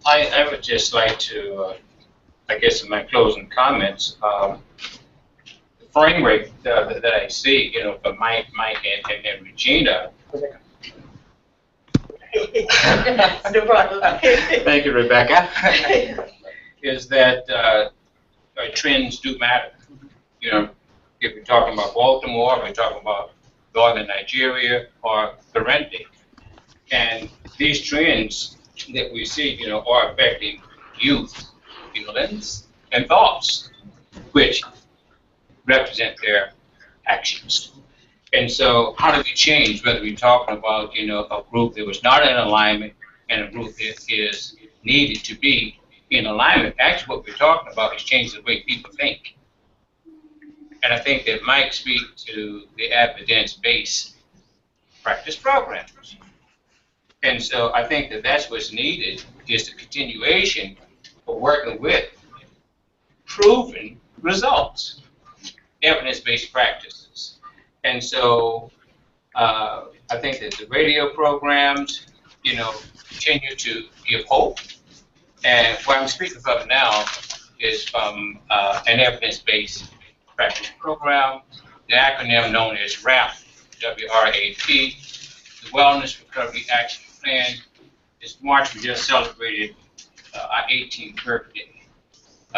I would just like to, I guess in my closing comments, the framework that I see, for Mike and Regina. No problem. Thank you, Rebecca. Is that trends do matter. If we're talking about Baltimore, we're talking about northern Nigeria or Burundi, and these trends that we see, are affecting youth feelings and thoughts, which represent their actions. And so, how do we change? Whether we're talking about, a group that was not in alignment and a group that is needed to be in alignment. Actually, what we're talking about is changing the way people think. And I think that Mike speaks to the evidence-based practice programs. And so I think that that's what's needed, is the continuation of working with proven results, evidence-based practices. And so I think that the radio programs, continue to give hope. And what I'm speaking from now is from an evidence-based practice program, the acronym known as WRAP, W-R-A-P, the Wellness Recovery Action Plan. This March we just celebrated our 18th birthday.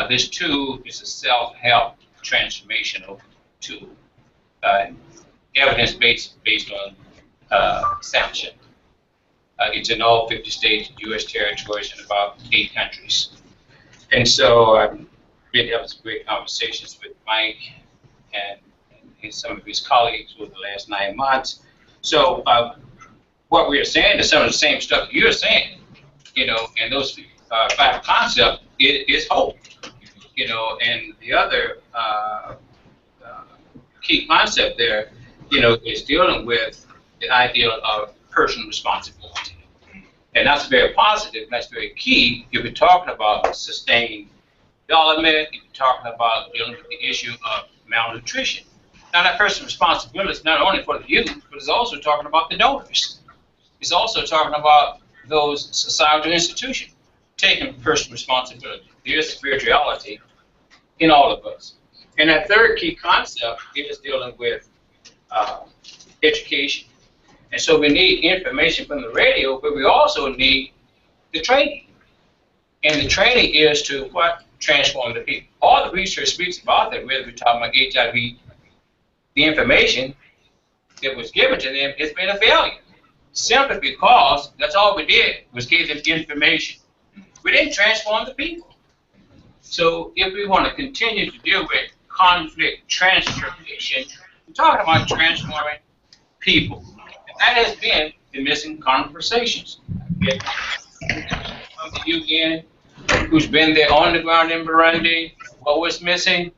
This tool is a self-help transformational tool, evidence-based, based on sanction. It's in all 50 states, U.S. territories, and about 8 countries. And so I'm really having some great conversations with Mike and some of his colleagues over the last 9 months. So what we are saying is some of the same stuff you're saying, and those 5 concepts is hope, and the other key concept there, is dealing with the idea of personal responsibility. And that's very positive, and that's very key if we're talking about sustained development, if you're talking about dealing with the issue of malnutrition. Now, that personal responsibility is not only for the youth, but it's also talking about the donors. It's also talking about those societal institutions taking personal responsibility. There's spirituality in all of us. And that third key concept is dealing with education. And so we need information from the radio, but we also need the training. And the training is to what? Transform the people. All the research speaks about that, whether we're talking about HIV, the information that was given to them has been a failure. Simply because that's all we did was give them information. We didn't transform the people. So if we want to continue to deal with conflict transformation, we're talking about transforming people. And that has been the missing conversations. From the UN, who's been there on the ground in Burundi, what was missing?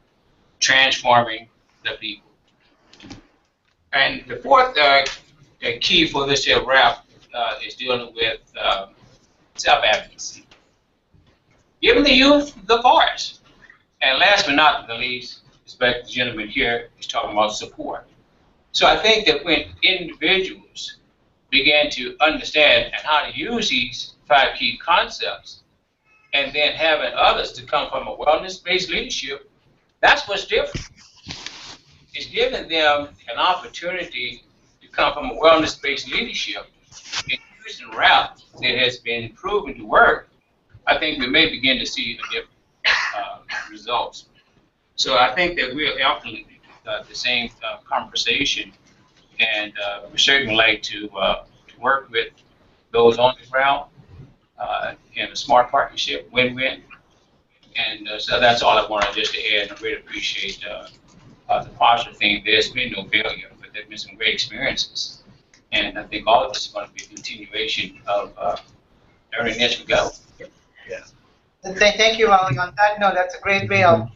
Transforming the people. And the fourth key for this here wrap is dealing with self-advocacy. Giving the youth the voice. And last but not the least, the gentleman here is talking about support. So I think that when individuals begin to understand and how to use these 5 key concepts, and then having others to come from a wellness-based leadership, that's what's different. It's giving them an opportunity to come from a wellness-based leadership and using RAP that has been proven to work. I think we may begin to see a different results. So I think that we're offering the same conversation, and we certainly like to work with those on the ground in a smart partnership, win-win. And so that's all I wanted just to add. I really appreciate the positive thing. There's been no failure, but there's been some great experiences. And I think all of this is going to be a continuation of learning as we go. Thank you, Ali. On that note, that's a great way of,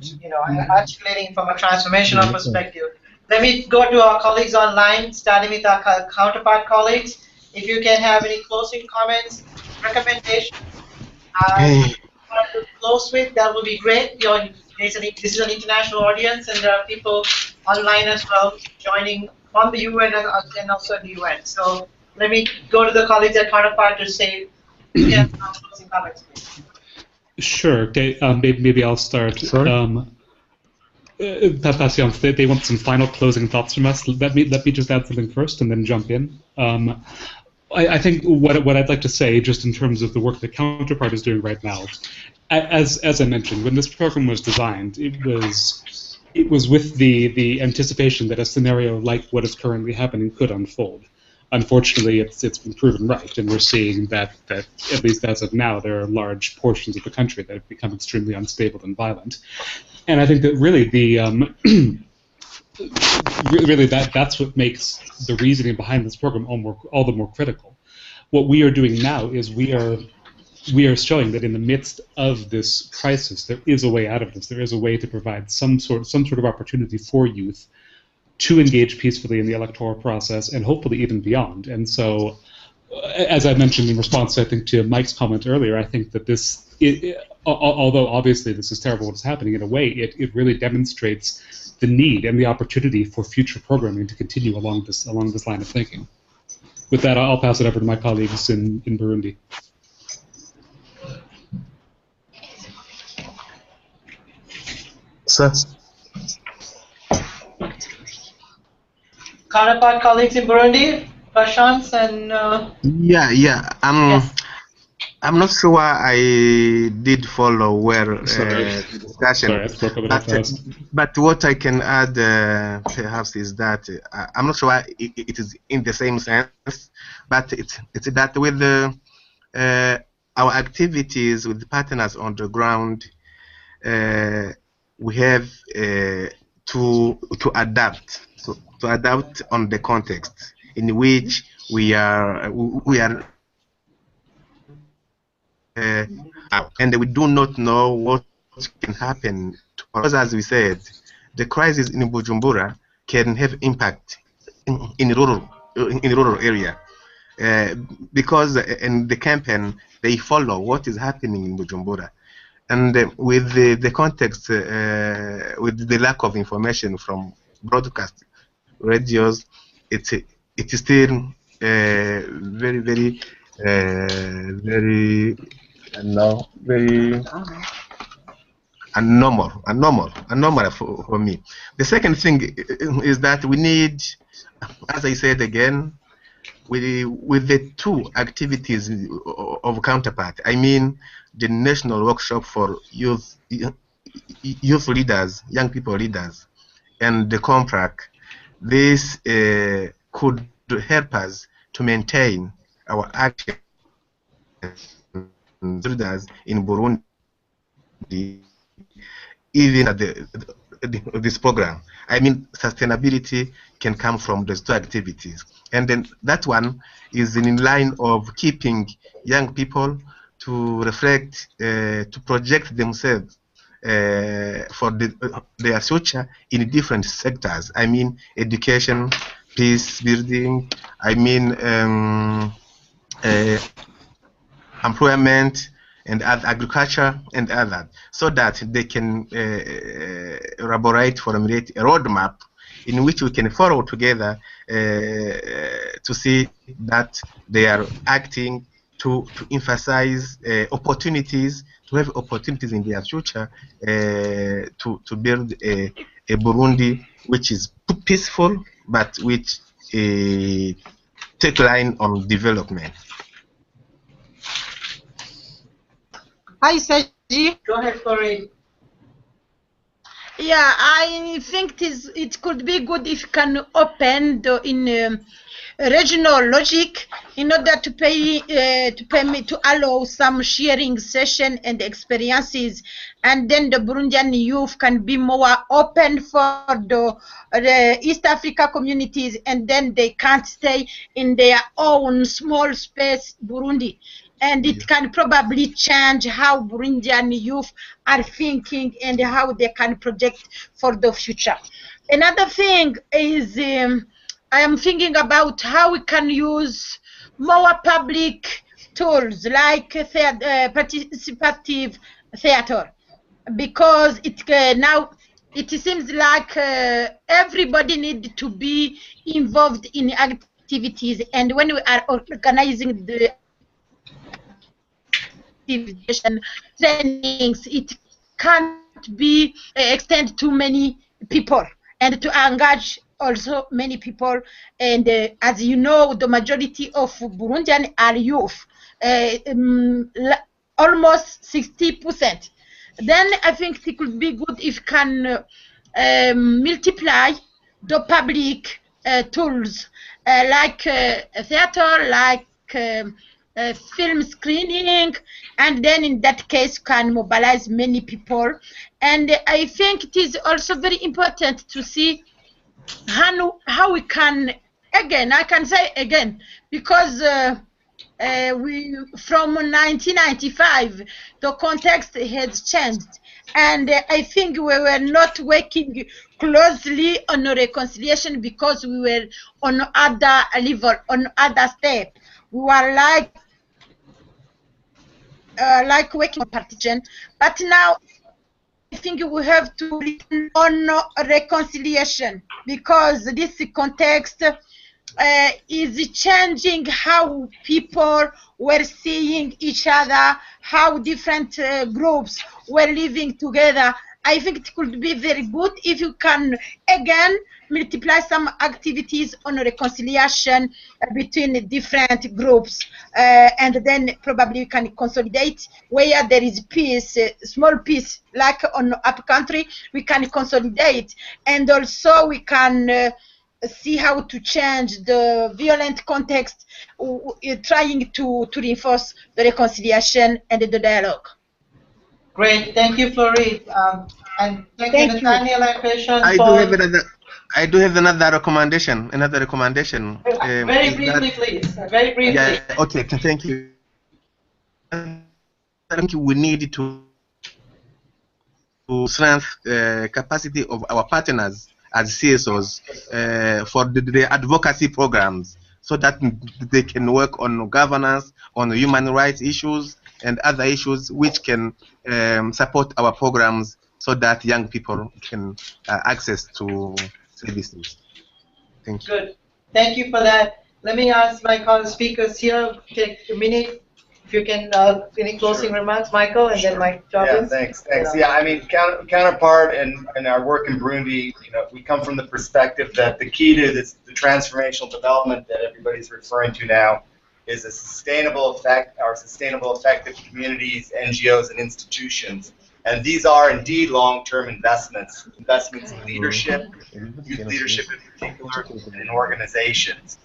articulating from a transformational perspective. Let me go to our colleagues online, starting with our counterpart colleagues. If you can have any closing comments, recommendations, to close with, that would be great. This is an international audience, and there are people online as well joining from the UN and also the UN. So let me go to the colleagues at Counterpart to say, closing comments, please. Sure. Okay. Maybe I'll start. Sorry? Patience, they want some final closing thoughts from us. Let me just add something first and then jump in. I think what I'd like to say, just in terms of the work that Counterpart is doing right now, as I mentioned, when this program was designed, it was with the anticipation that a scenario like what is currently happening could unfold. Unfortunately, it's been proven right, and we're seeing that at least as of now, there are large portions of the country that have become extremely unstable and violent. And I think that really that's what makes the reasoning behind this program all the more critical. What we are doing now is we are showing that in the midst of this crisis, there is a way out of this. There is a way to provide some sort of opportunity for youth to engage peacefully in the electoral process and hopefully even beyond. And so, as I mentioned in response, I think, to Mike's comment earlier, I think that although obviously this is terrible what's happening, in a way it really demonstrates the need and the opportunity for future programming to continue along this line of thinking. With that, I'll pass it over to my colleagues in Burundi. Sir? Counterpart colleagues in Burundi, Prashant and Yeah. I'm not sure I did follow where the discussion. Sorry, I spoke a little fast. But what I can add perhaps is that I'm not sure it is in the same sense, but it's that with our activities with the partners on the ground, we have to adapt. To adapt on the context in which we are and we do not know what can happen to us. As we said, the crisis in Bujumbura can have impact in rural area because in the campaign they follow what is happening in Bujumbura, and with the context, with the lack of information from broadcast radios, it is still very abnormal for me. The second thing is that we need, as I said again, with the two activities of Counterpart, I mean the national workshop for youth leaders, young people leaders, and the contract. This could help us to maintain our action leaders in Burundi, even at this program. I mean, sustainability can come from those two activities, and then that one is in line of keeping young people to reflect, to project themselves for their future in different sectors. I mean, education, peace building, I mean employment and agriculture and others, so that they can elaborate, formulate a roadmap in which we can follow together to see that they are acting to emphasize opportunities, to have opportunities in their future, to build a Burundi which is peaceful, but which take line on development. Hi, Sergi. Go ahead, Corey. Yeah, I think it could be good if you can open in regional logic in order to to allow some sharing session and experiences, and then the Burundian youth can be more open for the East Africa communities, and then they can't stay in their own small space Burundi. And it can probably change how Burundian youth are thinking and how they can project for the future. Another thing is I am thinking about how we can use more public tools like participative theater, because now it seems like everybody needs to be involved in activities, and when we are organizing the trainings, it can't be extended to many people and to engage also many people. And as you know, the majority of Burundian are youth, almost 60%. Then I think it could be good if can multiply the public tools like theater, like film screening, and then in that case can mobilize many people. And I think it is also very important to see how we can, again, I can say again, because we from 1995 the context has changed, and I think we were not working closely on a reconciliation because we were on other level, on other step. We were like working on partition, but now I think we have to return on reconciliation, because this context is changing how people were seeing each other, how different groups were living together. I think it could be very good if you can again multiply some activities on reconciliation between different groups, and then probably you can consolidate where there is peace, small peace, like on up country, we can consolidate, and also we can see how to change the violent context, trying to reinforce the reconciliation and the dialogue. Great, thank you, Florid. And thank you, Nathaniel and Christian. I do have another recommendation. Very briefly, please. Very briefly. Yeah. Okay. Thank you. I think we need to strengthen capacity of our partners as CSOs for the advocacy programs, so that they can work on governance, on human rights issues, and other issues which can support our programs, so that young people can access to services. Thank you. Good. Thank you for that. Let me ask my speakers here, take a minute, if you can, any closing remarks, Michael, and then Mike Jobbins. Yeah, thanks. Yeah, I mean, Counterpart and our work in Burundi, we come from the perspective that the key to this, the transformational development that everybody's referring to now, is a sustainable effective communities, NGOs, and institutions. And these are indeed long-term investments in leadership, youth leadership in particular, and in organizations.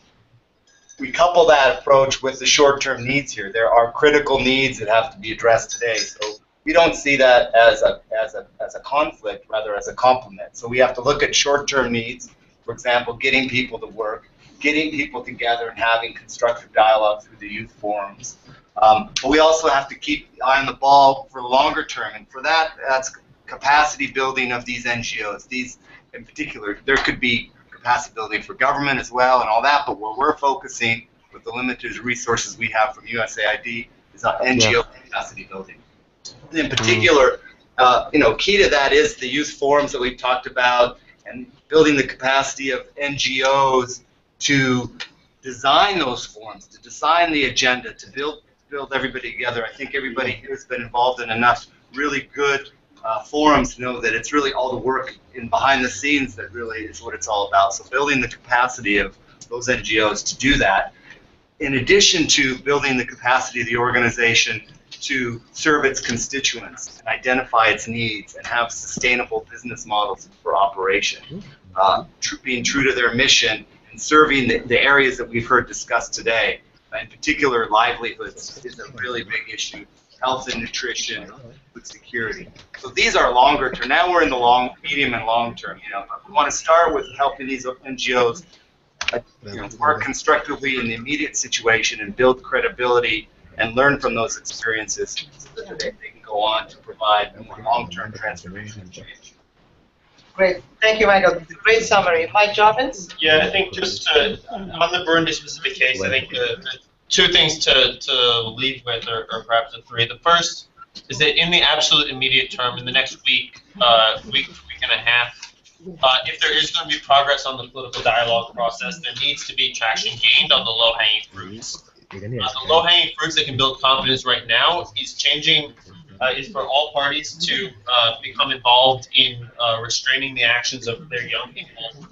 We couple that approach with the short-term needs here. There are critical needs that have to be addressed today. So we don't see that as a conflict, rather as a complement. So we have to look at short-term needs, for example, getting people to work, getting people together and having constructive dialogue through the youth forums. But we also have to keep the eye on the ball for the longer term, and for that, that's capacity building of these NGOs. These, in particular, there could be capacity building for government as well and all that, but where we're focusing with the limited resources we have from USAID is on NGO capacity building. In particular, key to that is the youth forums that we've talked about, and building the capacity of NGOs to design those forums, to design the agenda, to build everybody together. I think everybody here has been involved in enough really good forums to know that it's really all the work in behind the scenes that really is what it's all about. So building the capacity of those NGOs to do that, in addition to building the capacity of the organization to serve its constituents and identify its needs and have sustainable business models for operation. Being true to their mission and serving the areas that we've heard discussed today. In particular, livelihoods is a really big issue. Health and nutrition, food security. So these are longer term. Now we're in the medium and long term. We want to start with helping these NGOs work constructively in the immediate situation and build credibility and learn from those experiences so that they can go on to provide more long-term transformation and change. Great. Thank you, Michael. Great summary. Mike Jobbins? Yeah, I think just on the Burundi specific case, I think the two things to leave with, or perhaps the three. The first is that in the absolute immediate term, in the next week and a half, if there is going to be progress on the political dialogue process, there needs to be traction gained on the low-hanging fruits. The low-hanging fruits that can build confidence right now is changing, is for all parties to become involved in restraining the actions of their young people,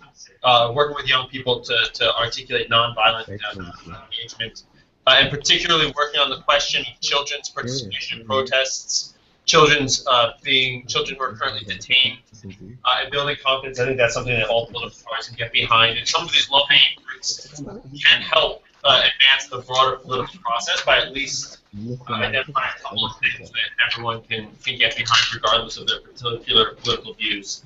working with young people to articulate nonviolent engagement, and particularly working on the question of children's participation in protests, children who are currently detained, and building confidence. I think that's something that all political parties can get behind, and some of these low-hanging fruits can help advance the broader political process by at least identifying a couple of things that everyone can get behind regardless of their particular political views.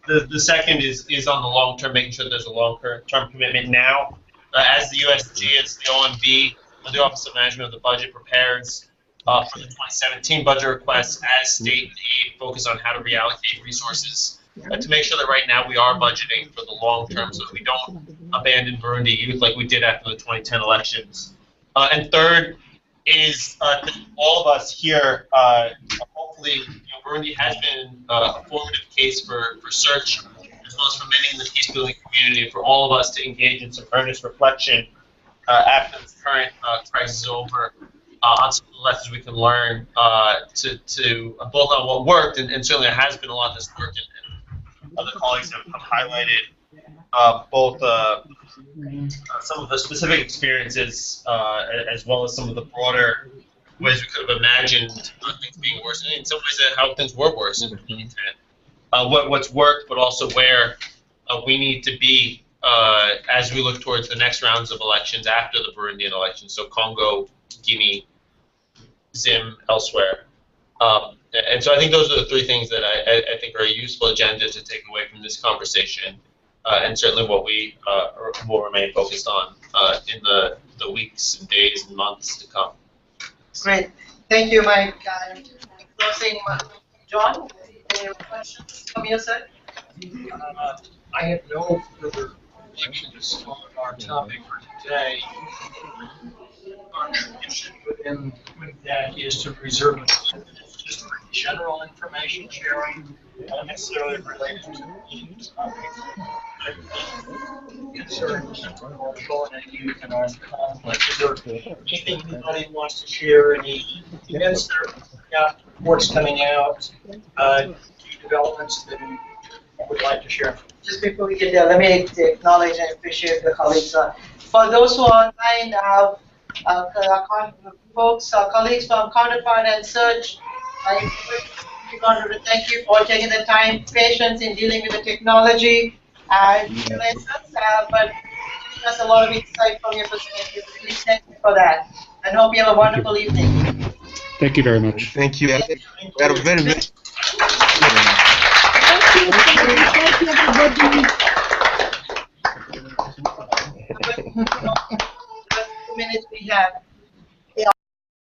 The second is on the long term, making sure there's a long-term commitment now. As the USG, as the OMB, the Office of Management of the Budget prepares for the 2017 budget requests, as state aid focus on how to reallocate resources, to make sure that right now we are budgeting for the long term so that we don't abandon Burundi youth like we did after the 2010 elections. And third is that all of us here, hopefully, Burundi has been a formative case for search, as well as for many in the peace-building community, for all of us to engage in some earnest reflection after this current crisis is over, on some of the lessons we can learn to both on what worked, and certainly there has been a lot that's worked, and other colleagues have highlighted both some of the specific experiences as well as some of the broader ways we could have imagined things being worse, and in some ways how things were worse in 2010. What's worked, but also where we need to be as we look towards the next rounds of elections after the Burundian elections, so Congo, Guinea, Zim, elsewhere. And so I think those are the three things that I think are a useful agenda to take away from this conversation, and certainly what we will remain focused on in the weeks and days and months to come. Great. Thank you, Mike. Closing, John, any questions from your side? I have no further reflections on our topic for today. Contribution with that is to reserve just for general information sharing, not necessarily related to the meeting's topic. Concerns on children and youth and armed conflict. Is there anything anybody wants to share? Any events that got reports coming out, new developments that you would like to share? Just before we get there, let me acknowledge and appreciate the colleagues. For those who are online, colleagues from Counterpart and Search, we want to thank you for taking the time, patience in dealing with the technology, but giving us a lot of insight from your perspective. Really thank you for that, and hope you have a wonderful evening. Thank you very much. Thank you. We are very much.